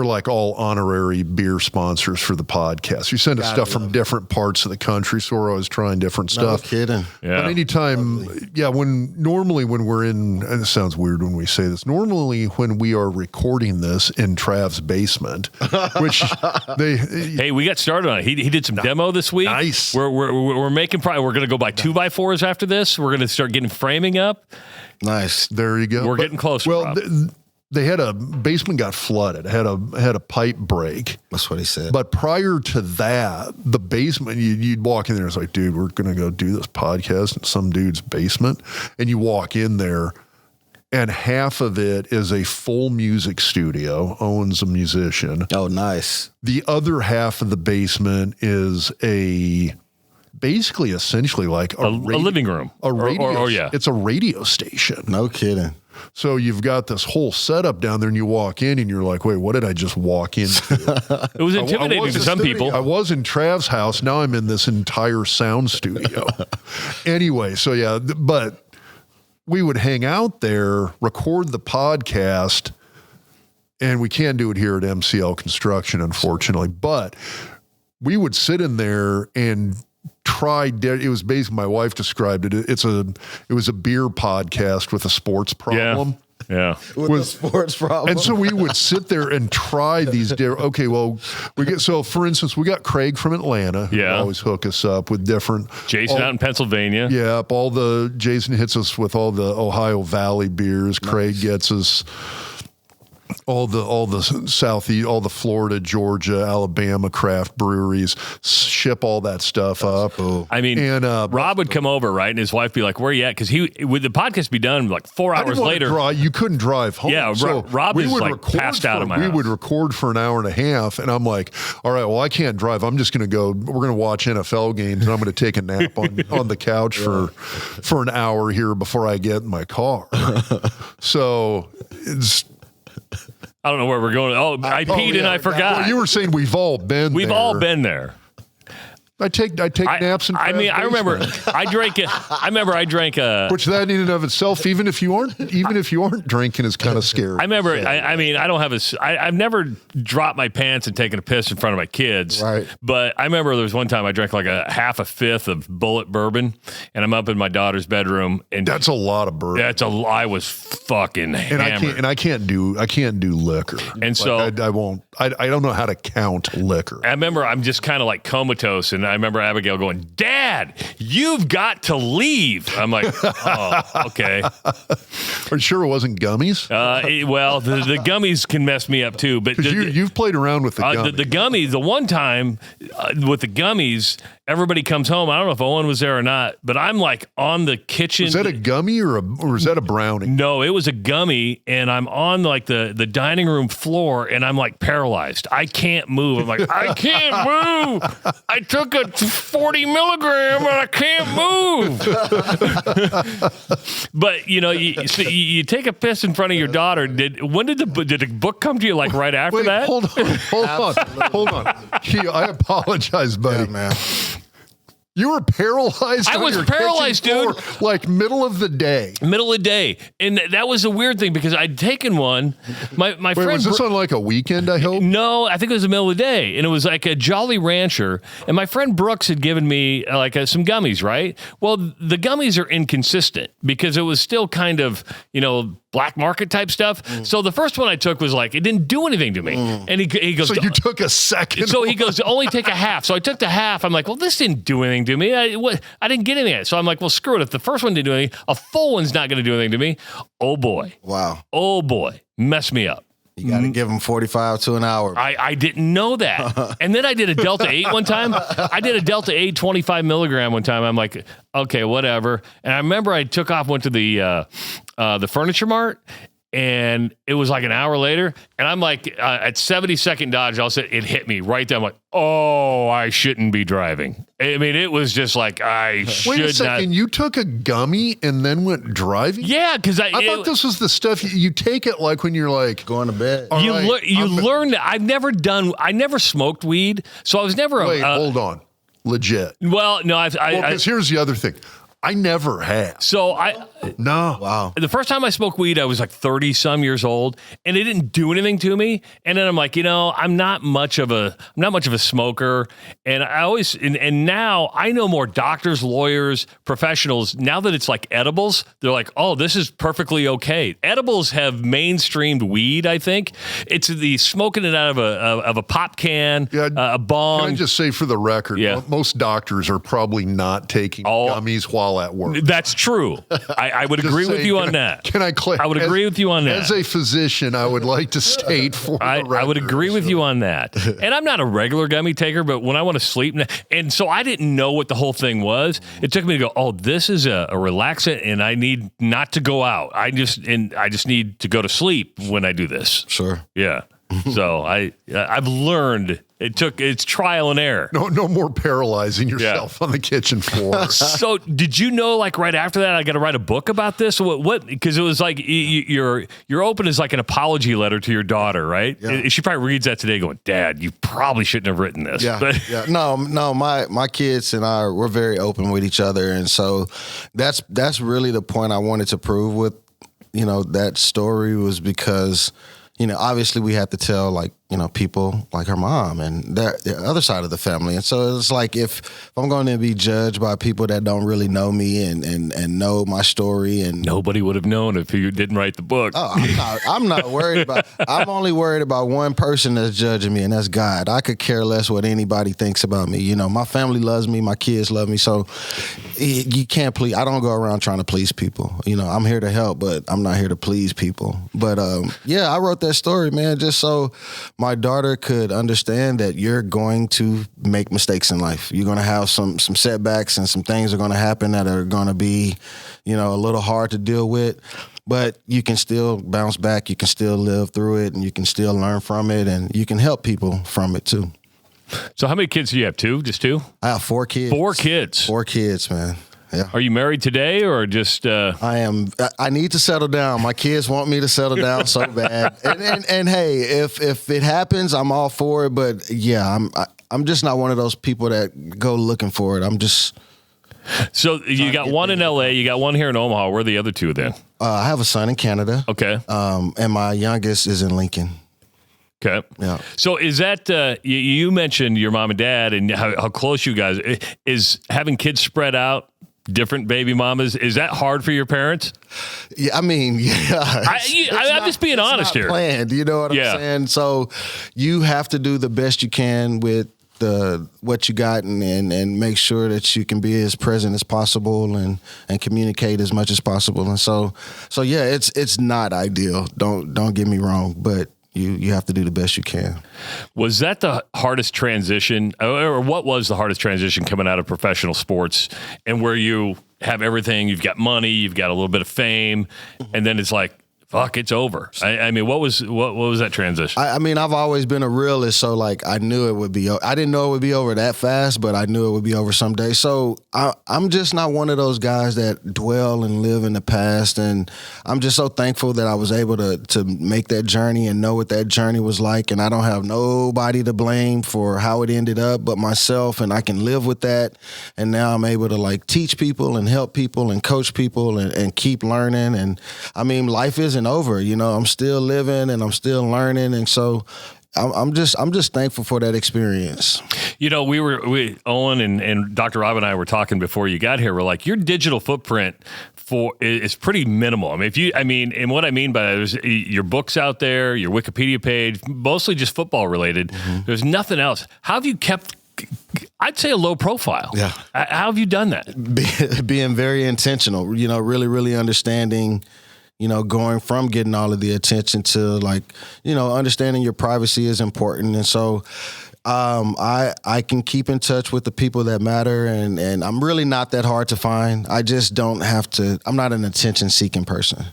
like all honorary beer sponsors for the podcast. You send us stuff from different parts of the country, so we're always trying different stuff. No kidding. Yeah. But anytime, when we're in, and it sounds weird when we say this, normally when we are recording this in Trav's basement, which hey, we got started on it. He did some demo this week. Nice. We're making we're going to go buy 2x4s after this. We're going to start getting framing up. Nice. There you go. We're getting closer. Well, they had a basement got flooded. It had a pipe break. That's what he said. But prior to that, the basement, you'd walk in there. It's like, dude, we're going to go do this podcast in some dude's basement. And you walk in there, and half of it is a full music studio. Owen's a musician. Oh, nice. The other half of the basement is essentially like a living room. A radio. Yeah. It's a radio station. No kidding. So you've got this whole setup down there, and you walk in, and you're like, wait, what did I just walk into? It was intimidating to some people. I was in Trav's house. Now I'm in this entire sound studio. Anyway, so yeah, but we would hang out there, record the podcast, and we can't do it here at MCL Construction, unfortunately, but we would sit in there and it was basically, my wife described it. It was a beer podcast with a sports problem. Yeah. With a sports problem. And so we would sit there and try these okay, well, for instance, we got Craig from Atlanta who would always hook us up with different Jason out in Pennsylvania. Yeah, Jason hits us with all the Ohio Valley beers. Nice. Craig gets us all the Southeast, all the Florida, Georgia, Alabama craft breweries, ship all that stuff up. I mean, and Rob would come over, right? And his wife be like, where are you at? Because would the podcast be done like 4 hours later. You couldn't drive home. Yeah, so Rob is like passed out of my house. We would record for an hour and a half, and I'm like, all right, well, I can't drive. I'm just going to go. We're going to watch NFL games, and I'm going to take a nap on the couch for an hour here before I get in my car. So it's... I don't know where we're going. I peed and I forgot. Well, you were saying we've all been there. We've all been there. I take naps and I mean, I remember I drank which that in and of itself, even if you aren't drinking, is kind of scary. I remember. I mean, I don't have I've never dropped my pants and taken a piss in front of my kids. Right. But I remember there was one time I drank like a half a fifth of Bullet bourbon, and I'm up in my daughter's bedroom, and That's a lot of bourbon. I was fucking hammered. And I can't do liquor. And so I won't. I don't know how to count liquor. I remember I'm just kind of like comatose, and I remember Abigail going, "Dad, you've got to leave." I'm like, "Oh, okay." Are you sure it wasn't gummies? Well, the gummies can mess me up too. But You've played around with the gummies. The gummies. The one time with the gummies, everybody comes home. I don't know if Owen was there or not, but I'm like on the kitchen. Was that a gummy or is that a brownie? No, it was a gummy, and I'm on like the dining room floor, and I'm like paralyzed. I can't move. I'm like, I can't move. I took a 40 milligram, and I can't move. But you take a piss in front of your daughter. Did the book come to you like right after Wait, that? hold on. Keio, I apologize, buddy. Yeah, man. You were paralyzed. I on was your paralyzed, kitchen floor, dude. like middle of the day. Middle of the day. And that was a weird thing because I'd taken one. My Wait, friend. was this on like a weekend, I hope? No, I think it was the middle of the day. And it was like a Jolly Rancher. And my friend Brooks had given me some gummies, right? Well, the gummies are inconsistent because it was still kind of, black market type stuff. So the first one I took was like, it didn't do anything to me. And he goes, So you took a second. So he goes, only take a half. So I took the half. I'm like, well, this didn't do anything to me. I didn't get anything. So I'm like, well, screw it. If the first one didn't do anything, a full one's not going to do anything to me. Oh boy. Wow. Oh boy. Mess me up. You got to give them 45 to an hour. I didn't know that. And then I did a Delta 8 one time. I did a Delta 8 25 milligram one time. I'm like, okay, whatever. And I remember I took off, went to the Furniture Mart, and it was like an hour later. And I'm like, at 72nd Dodge, it hit me right there. I'm like, oh, I shouldn't be driving. I mean, it was just like, I should not. Wait a second, you took a gummy and then went driving? Yeah, because I thought this was the stuff you take it like when you're like Going to bed. You learn that. I never smoked weed, so I was never Wait, hold on. Legit. Well, no, Because here's the other thing. I never have. So No. Wow. the first time I smoked weed, I was like 30 some years old, and it didn't do anything to me. And then I'm like, I'm not much of a smoker. And I always, and now I know more doctors, lawyers, professionals. Now that it's like edibles, they're like, oh, this is perfectly okay. Edibles have mainstreamed weed. I think it's the smoking it out of a pop can, a bong. Can I just say for the record, most doctors are probably not taking gummies while at work. That's true. I would agree with you on that. Can I clarify? I would agree with you on that. As a physician, I would like to state for the record. I would agree with you on that. And I'm not a regular gummy taker, but when I want to sleep, and so I didn't know what the whole thing was. It took me to go, oh, this is a relaxant, and I need not to go out. I just need to go to sleep when I do this. Sure. Yeah. So I've learned. It's trial and error. No more paralyzing yourself on the kitchen floor. So did you know, like right after that, I got to write a book about this? What? Because it was like your open is like an apology letter to your daughter, right? Yeah. She probably reads that today going, Dad, you probably shouldn't have written this. Yeah. Yeah. No, my kids and I, we're very open with each other. And so that's really the point I wanted to prove with, that story was because, obviously we had to tell people like her mom and the other side of the family. And so it's like if I'm going to be judged by people that don't really know me and know my story, and nobody would have known if you didn't write the book. Oh, I'm not worried about. I'm only worried about one person that's judging me, and that's God. I could care less what anybody thinks about me. My family loves me, my kids love me, so you can't please. I don't go around trying to please people. I'm here to help, but I'm not here to please people. But I wrote that story, man, just so my daughter could understand that you're going to make mistakes in life. You're going to have some setbacks, and some things are going to happen that are going to be, a little hard to deal with. But you can still bounce back. You can still live through it, and you can still learn from it, and you can help people from it too. So how many kids do you have? Two? Just two? I have 4 kids. 4 kids. 4 kids, man. Yeah. Are you married today or just? I am. I need to settle down. My kids want me to settle down so bad. And hey, if it happens, I'm all for it. But yeah, I'm just not one of those people that go looking for it. I'm just. So you got one in LA, you got one here in Omaha. Where are the other two then? I have a son in Canada. Okay. And my youngest is in Lincoln. Okay. Yeah. So is that, you mentioned your mom and dad and how close you guys, is having kids spread out, different baby mamas, is that hard for your parents? Yeah, I mean, yeah. I'm just being honest here. Planned, you know what I'm saying? So you have to do the best you can with what you got and make sure that you can be as present as possible and communicate as much as possible. And so yeah, it's not ideal. Don't get me wrong, but you have to do the best you can. Was that the hardest transition, or what was the hardest transition coming out of professional sports and where you have everything, you've got money, you've got a little bit of fame, and then it's like, fuck, it's over. I mean, what was that transition? I mean, I've always been a realist, so like I knew it would be. I didn't know it would be over that fast, but I knew it would be over someday. So I'm just not one of those guys that dwell and live in the past, and I'm just so thankful that I was able to make that journey and know what that journey was like, and I don't have nobody to blame for how it ended up but myself, and I can live with that. And now I'm able to like teach people and help people and coach people and keep learning. And I mean, life isn't over, you know. I'm still living and I'm still learning, and so I'm just thankful for that experience. You know, Owen and Dr. Rob and I were talking before you got here. We're like, your digital footprint is pretty minimal. I mean, and what I mean by that is your books out there, your Wikipedia page, mostly just football related. Mm-hmm. There's nothing else. How have you kept, I'd say, a low profile? Yeah. How have you done that? Being very intentional, you know, really, really understanding, you know, going from getting all of the attention to like, you know, understanding your privacy is important. And so I can keep in touch with the people that matter, and I'm really not that hard to find. I just don't have to, I'm not an attention-seeking person.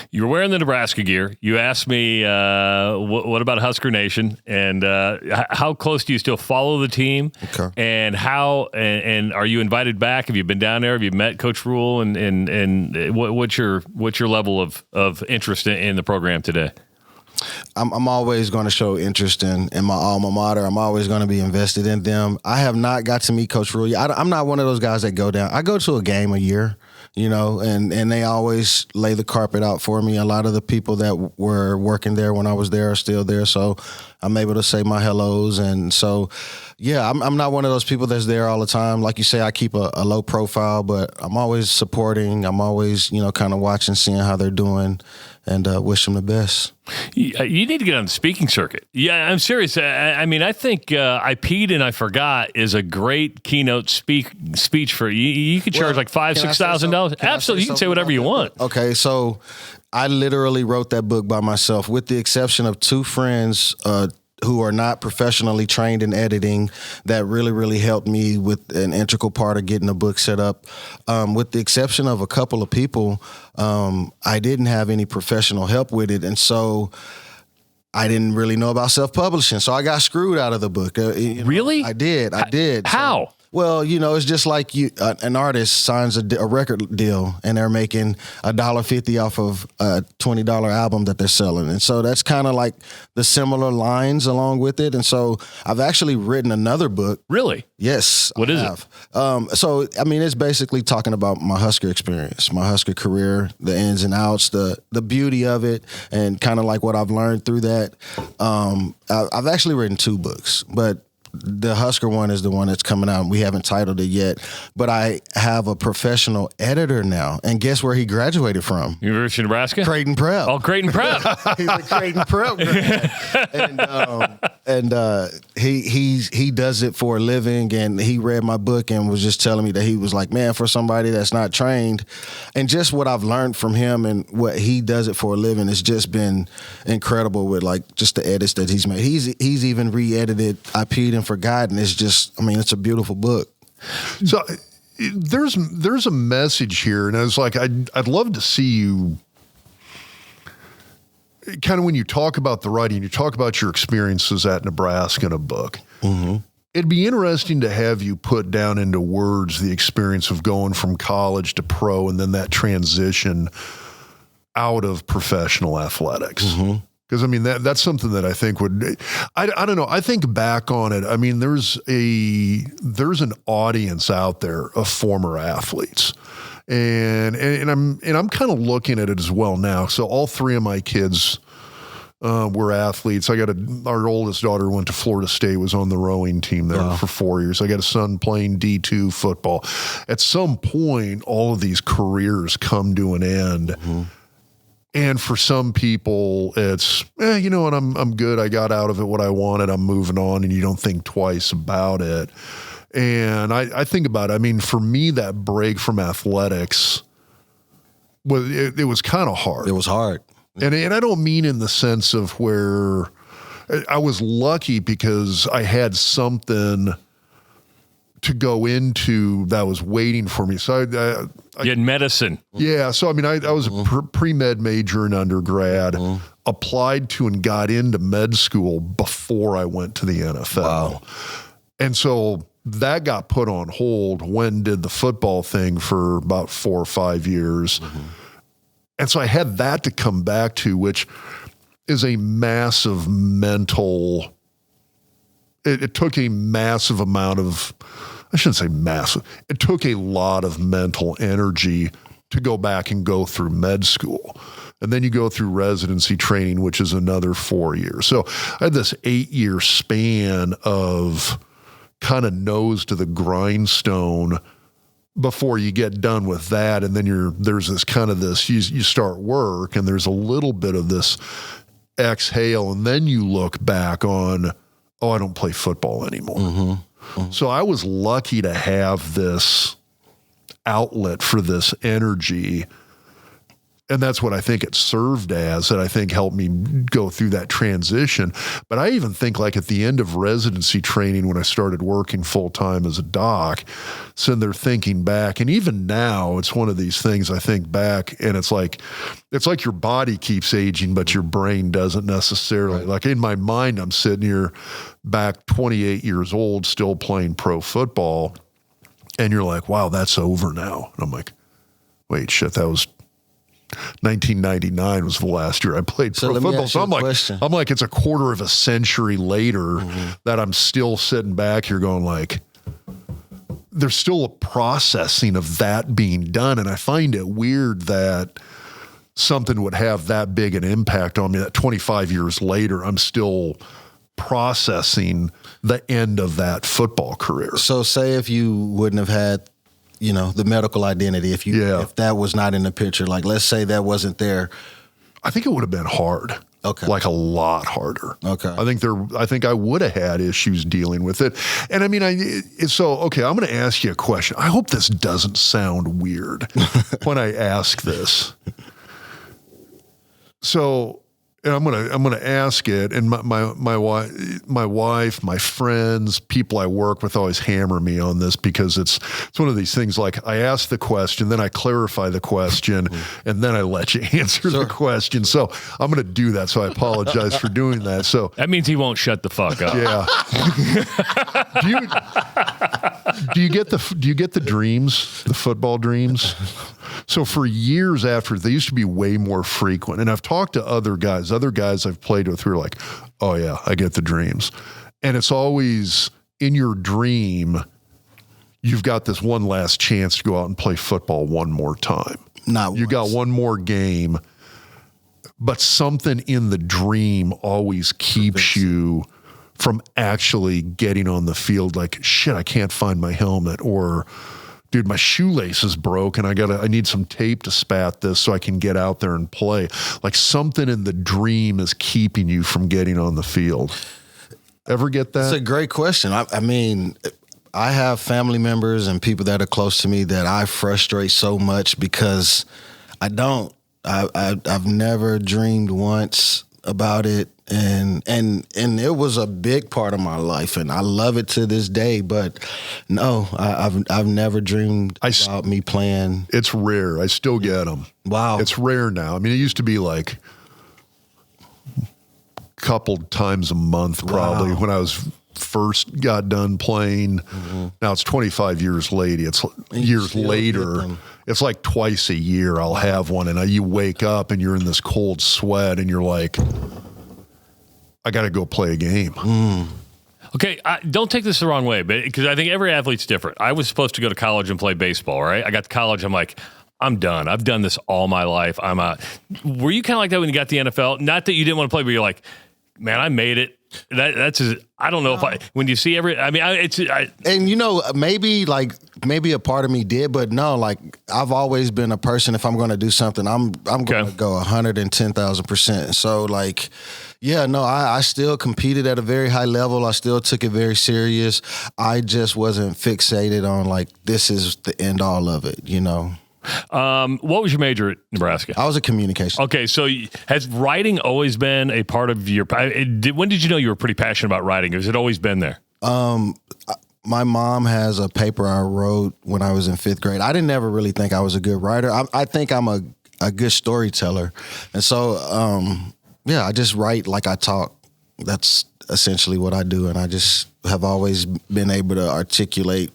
You're wearing the Nebraska gear. You asked me, what about Husker Nation? And how close do you still follow the team? Okay. And how, and are you invited back? Have you been down there? Have you met Coach Rule? And what's your level of interest in the program today? I'm always going to show interest in my alma mater. I'm always going to be invested in them. I have not got to meet Coach Rule. I'm not one of those guys that go down. I go to a game a year, you know, and they always lay the carpet out for me. A lot of the people that were working there when I was there are still there, so I'm able to say my hellos. And so, yeah, I'm not one of those people that's there all the time. Like you say, I keep a low profile, but I'm always supporting. I'm always, you know, kind of watching, seeing how they're doing, and wish them the best. You need to get on the speaking circuit. Yeah, I'm serious. I mean, I think I peed and I forgot is a great keynote speech for you. You could charge like $5,000-$6,000. Absolutely, you can say whatever you want. Okay, so I literally wrote that book by myself, with the exception of two friends who are not professionally trained in editing that really, really helped me with an integral part of getting the book set up. With the exception of a couple of people, I didn't have any professional help with it. And so I didn't really know about self-publishing. So I got screwed out of the book. Really? I did. How? Well, you know, it's just like an artist signs a record deal and they're making $1.50 off of a $20 album that they're selling. And so that's kind of like the similar lines along with it. And so I've actually written another book. Really? Yes. What is it? So, I mean, it's basically talking about my Husker experience, my Husker career, the ins and outs, the beauty of it, and kind of like what I've learned through that. I've actually written two books, but the Husker one is the one that's coming out. We haven't titled it yet, but I have a professional editor now. And guess where he graduated from? University of Nebraska? Creighton Prep. Oh, Creighton Prep. He's a Creighton Prep grad. He does it for a living, and he read my book and was just telling me that he was like, man, for somebody that's not trained, and just what I've learned from him and what he does it for a living has just been incredible with like just the edits that he's made. He's even re-edited I Peed and Forgotten. It's just, I mean, it's a beautiful book. So there's a message here, and I was like, I'd love to see you kind of, when you talk about the writing, you talk about your experiences at Nebraska in a book. Mm-hmm. It'd be interesting to have you put down into words the experience of going from college to pro and then that transition out of professional athletics. Mm-hmm. Because, I mean, that's something that I think would, I don't know. I think back on it. I mean, there's an audience out there of former athletes. And I'm kind of looking at it as well now. So all three of my kids were athletes. Our oldest daughter went to Florida State, was on the rowing team there for 4 years. I got a son playing D2 football. At some point, all of these careers come to an end. Mm-hmm. And for some people, it's, you know what, I'm good. I got out of it what I wanted. I'm moving on, and you don't think twice about it. And I think about it. I mean, for me, that break from athletics, it was kind of hard. It was hard. And I don't mean in the sense of where I was lucky because I had something to go into that was waiting for me. So you had medicine. Yeah. So, I mean, I was a pre-med major in undergrad, applied to and got into med school before I went to the NFL. Wow. And so that got put on hold when did the football thing for about 4 or 5 years. Mm-hmm. And so I had that to come back to, which is a massive mental, it took a massive amount of, I shouldn't say massive, it took a lot of mental energy to go back and go through med school. And then you go through residency training, which is another 4 years. So I had this 8-year span of kind of nose to the grindstone before you get done with that. And then there's this kind of this, you start work and there's a little bit of this exhale. And then you look back on, oh, I don't play football anymore. Mm-hmm. Mm-hmm. So I was lucky to have this outlet for this energy. And that's what I think it served as, that I think helped me go through that transition. But I even think like at the end of residency training, when I started working full-time as a doc, sitting there thinking back, and even now it's one of these things I think back and it's like your body keeps aging, but your brain doesn't necessarily. Right. Like in my mind, I'm sitting here back 28 years old, still playing pro football. And you're like, wow, that's over now. And I'm like, wait, shit, that was 1999 was the last year I played pro football. So I'm like, it's a quarter of a century later that I'm still sitting back here going like, there's still a processing of that being done. And I find it weird that something would have that big an impact on me that 25 years later, I'm still processing the end of that football career. So say if you wouldn't have had, you know, the medical identity, if that was not in the picture, like let's say that wasn't there, I think it would have been hard. Okay. Like a lot harder. Okay. I think I would have had issues dealing with it. And I mean, okay, I'm going to ask you a question. I hope this doesn't sound weird when I ask this. So, and I'm gonna ask it, and my wife, my friends, people I work with always hammer me on this because it's one of these things like I ask the question, then I clarify the question, and then I let you answer the question. So I'm gonna do that. So I apologize for doing that. So that means he won't shut the fuck up. Yeah. Do you get the dreams, the football dreams? So for years after, they used to be way more frequent. And I've talked to other guys I've played with who are like, oh yeah, I get the dreams. And it's always in your dream, you've got this one last chance to go out and play football one more time. You got one more game, but something in the dream always keeps you from actually getting on the field. Like, shit, I can't find my helmet, or dude, my shoelace is broke and I need some tape to spat this so I can get out there and play. Like something in the dream is keeping you from getting on the field. Ever get that? That's a great question. I mean, I have family members and people that are close to me that I frustrate so much because I've never dreamed once about it. And it was a big part of my life, and I love it to this day. But no, I've never dreamed about me playing. It's rare. I still get them. Wow, it's rare now. I mean, it used to be like a couple times a month, probably when I was first got done playing. Mm-hmm. Now it's 25 years later. It's years later. It's like twice a year I'll have one, and you wake up and you're in this cold sweat, and you're like, I got to go play a game. Okay, don't take this the wrong way, but because I think every athlete's different. I was supposed to go to college and play baseball, right? I got to college, I'm like, I'm done. I've done this all my life. I'm out. Were you kind of like that when you got the NFL? Not that you didn't want to play, but you're like, man, I made it. That's I don't know if when you see and you know, maybe a part of me did, but no, like I've always been a person, if I'm going to do something, I'm going to go 110,000%. So like, yeah, no, I still competed at a very high level. I still took it very serious. I just wasn't fixated on like, this is the end all of it, you know? What was your major at Nebraska? I was a communication. Okay, so has writing always been a part of your? When did you know you were pretty passionate about writing? Has it always been there? My mom has a paper I wrote when I was in 5th grade. I didn't ever really think I was a good writer. I think I'm a good storyteller, and so I just write like I talk. That's essentially what I do, and I just have always been able to articulate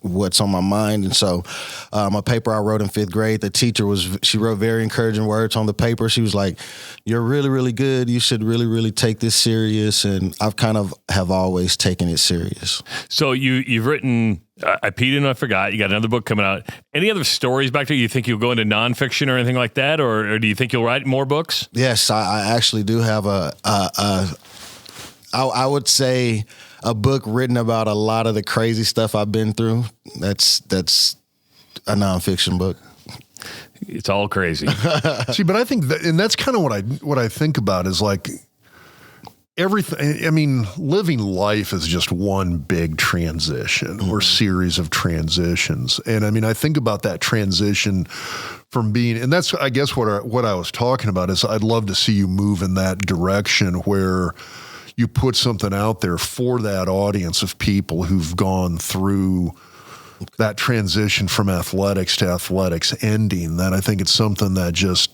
what's on my mind. And so a paper I wrote in 5th grade, the teacher she wrote very encouraging words on the paper. She was like, you're really, really good. You should really, really take this serious. And I've kind of have always taken it serious. So you've written, I peed and I forgot. You got another book coming out. Any other stories back there? You think you'll go into nonfiction or anything like that? Or do you think you'll write more books? Yes, I actually do have I would say a book written about a lot of the crazy stuff I've been through. That's a nonfiction book. It's all crazy. See, but I think and that's kind of what I think about is like everything. I mean, living life is just one big transition or series of transitions. And I mean, I think about that transition from being, and that's, I guess what I was talking about is I'd love to see you move in that direction where you put something out there for that audience of people who've gone through that transition from athletics to athletics ending. That I think it's something that just,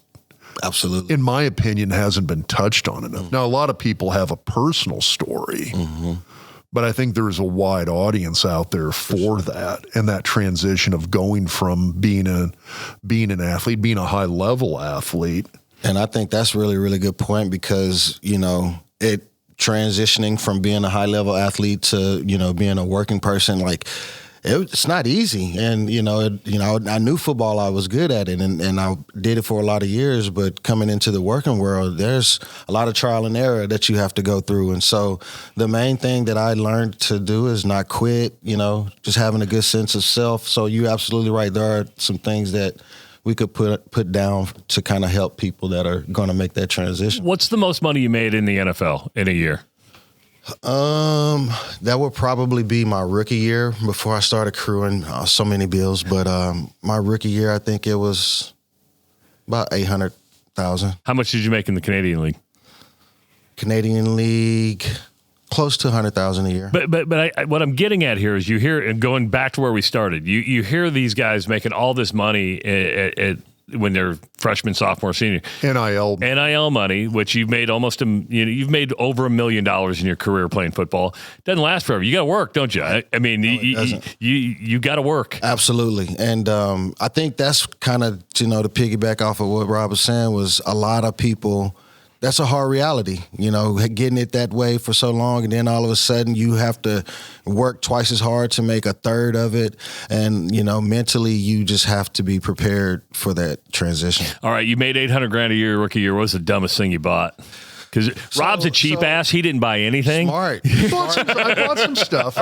absolutely, in my opinion, hasn't been touched on enough. Now, a lot of people have a personal story, but I think there's a wide audience out there for that, and that transition of going from being an athlete, being a high level athlete. And I think that's really, really good point because, you know, transitioning from being a high level athlete to, you know, being a working person, like it's not easy. And, I knew football, I was good at it and I did it for a lot of years, but coming into the working world, there's a lot of trial and error that you have to go through. And so the main thing that I learned to do is not quit, just having a good sense of self. So you're absolutely right. There are some things that we could put down to kind of help people that are going to make that transition. What's the most money you made in the NFL in a year? That would probably be my rookie year before I started accruing so many bills. But my rookie year, I think it was about $800,000. How much did you make in the Canadian League? Canadian League, close to $100,000 a year. But what I'm getting at here is you hear, and going back to where we started, you hear these guys making all this money when they're freshman, sophomore, senior. NIL money, which you've made you've made over $1 million in your career playing football. Doesn't last forever. You got to work, don't you? I mean, you got to work. Absolutely. And I think that's kind of, to piggyback off of what Rob was saying, was a lot of people, that's a hard reality, getting it that way for so long. And then all of a sudden you have to work twice as hard to make a third of it. And, mentally you just have to be prepared for that transition. All right. You made $800,000 a year rookie year. What was the dumbest thing you bought? Because Rob's a cheap ass. He didn't buy anything. Smart. I bought some stuff.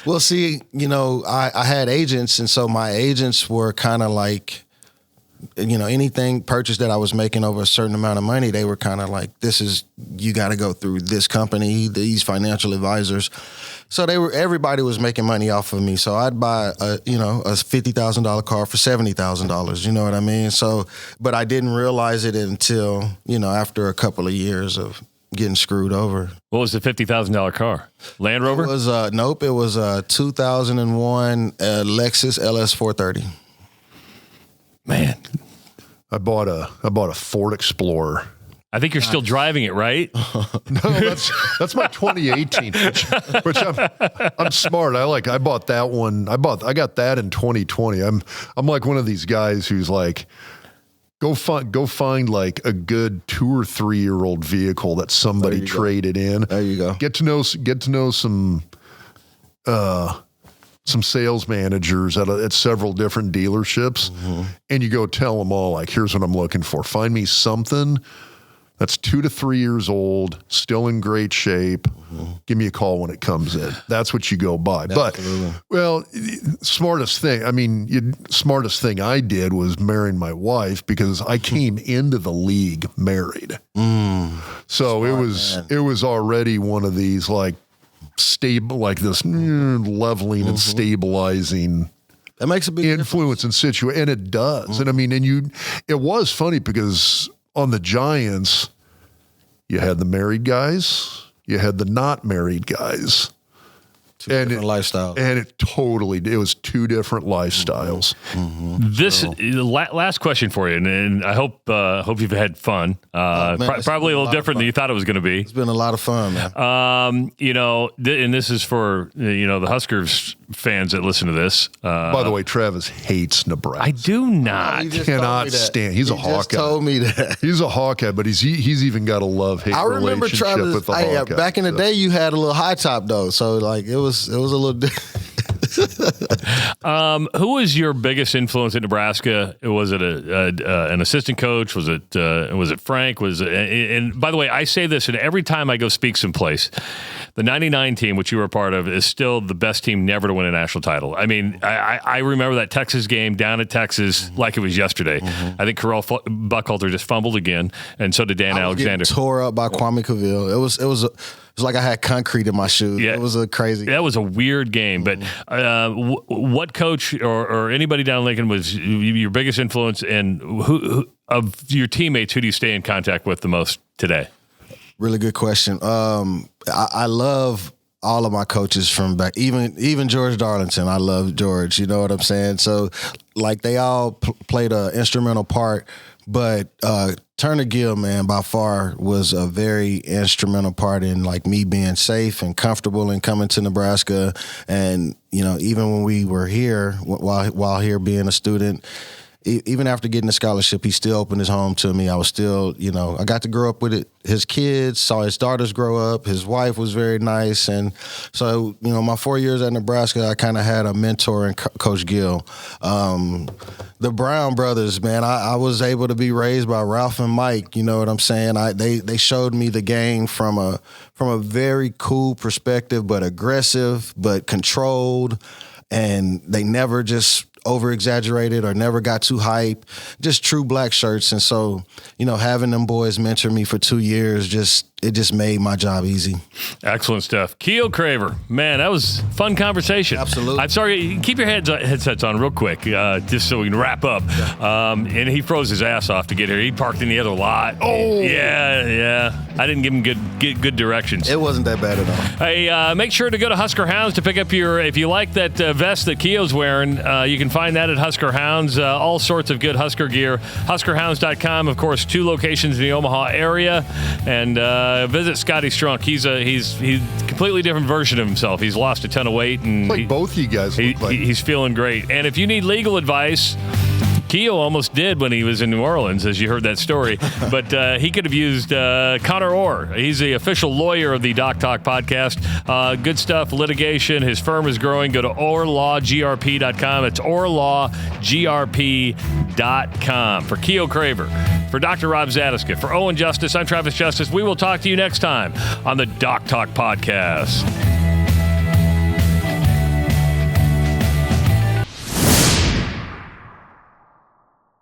Well, see, I had agents. And so my agents were kind of like, anything purchase that I was making over a certain amount of money, they were kind of like, you got to go through this company, these financial advisors. So everybody was making money off of me. So I'd buy a $50,000 car for $70,000. You know what I mean? So, but I didn't realize it until, after a couple of years of getting screwed over. What was the $50,000 car? Land Rover? It was nope. It was a 2001 Lexus LS 430. Man, I bought a Ford Explorer. I think you're still driving it, right? No, that's my 2018, which I'm smart. I bought that one. I got that in 2020. I'm like one of these guys who's like Go find like a good 2 or 3 year old vehicle that somebody traded in. There you go. Get to know some sales managers at several different dealerships, and you go tell them all, like, here's what I'm looking for. Find me something that's 2 to 3 years old, still in great shape. Give me a call when it comes in. That's what you go buy. Absolutely. But, well, smartest thing I did was marrying my wife, because I came into the league married. So it was already one of these like stable, like this leveling and stabilizing. That makes a big influence in situation, and it does. And I mean, it was funny because on the Giants, you had the married guys, you had the not married guys. Two different lifestyles. And it was 2 different lifestyles. Last question for you, and I hope you've had fun. Probably a little different than you thought it was going to be. It's been a lot of fun, man. And this is for the Huskers fans that listen to this. By the way, Travis hates Nebraska. I do not. Cannot stand. He's a Hawkeye. Just told me that. He's a Hawkeye, but he's even got a love-hate relationship Travis, with the Hawkeye. back in the day, you had a little high top though, so like it was a little different. Who was your biggest influence in Nebraska? Was it an assistant coach? Was it Frank? And by the way, I say this, and every time I go speak someplace, the '99 team, which you were a part of, is still the best team never to win a national title. I mean, I remember that Texas game down at Texas like it was yesterday. I think Carell Buckhalter just fumbled again, and so did Dan Alexander. Tore up by Kwame Cavill. It was like I had concrete in my shoes. Yeah, it was a crazy. That was a weird game. But what coach or anybody down in Lincoln was your biggest influence, and who of your teammates, who do you stay in contact with the most today? Really good question. I love all of my coaches from back, even George Darlington. I love George. You know what I'm saying? So, like, they all played an instrumental part. But Turner Gill, man, by far was a very instrumental part in like me being safe and comfortable and coming to Nebraska. And even when we were here, while here being a student, even after getting a scholarship, he still opened his home to me. I was still, I got to grow up with his kids, saw his daughters grow up. His wife was very nice. And so, my 4 years at Nebraska, I kind of had a mentor in Coach Gill. The Brown brothers, man, I was able to be raised by Ralph and Mike. You know what I'm saying? They showed me the game from a very cool perspective, but aggressive, but controlled. And they never just over-exaggerated or never got too hype, just true black shirts. And so, having them boys mentor me for 2 years, it just made my job easy. Excellent stuff. Keyuo Craver, man, that was a fun conversation. Absolutely. I'm sorry, keep your headsets on real quick, just so we can wrap up. Yeah. And he froze his ass off to get here. He parked in the other lot. Oh! Yeah. I didn't give him good directions. It wasn't that bad at all. Hey, make sure to go to Husker Hounds to pick up if you like that vest that Keio's wearing, you can find that at Husker Hounds. All sorts of good Husker gear. HuskerHounds.com, of course, 2 locations in the Omaha area. And visit Scotty Strunk. He's a completely different version of himself. He's lost a ton of weight, and like both of you guys look like. He's feeling great. And if you need legal advice, Keio almost did when he was in New Orleans, as you heard that story. But he could have used Connor Orr. He's the official lawyer of the Doc Talk podcast. Good stuff, litigation. His firm is growing. Go to orlawgrp.com. It's orlawgrp.com. For Keio Craver, for Dr. Rob Zadiska, for Owen Justice, I'm Travis Justice. We will talk to you next time on the Doc Talk podcast.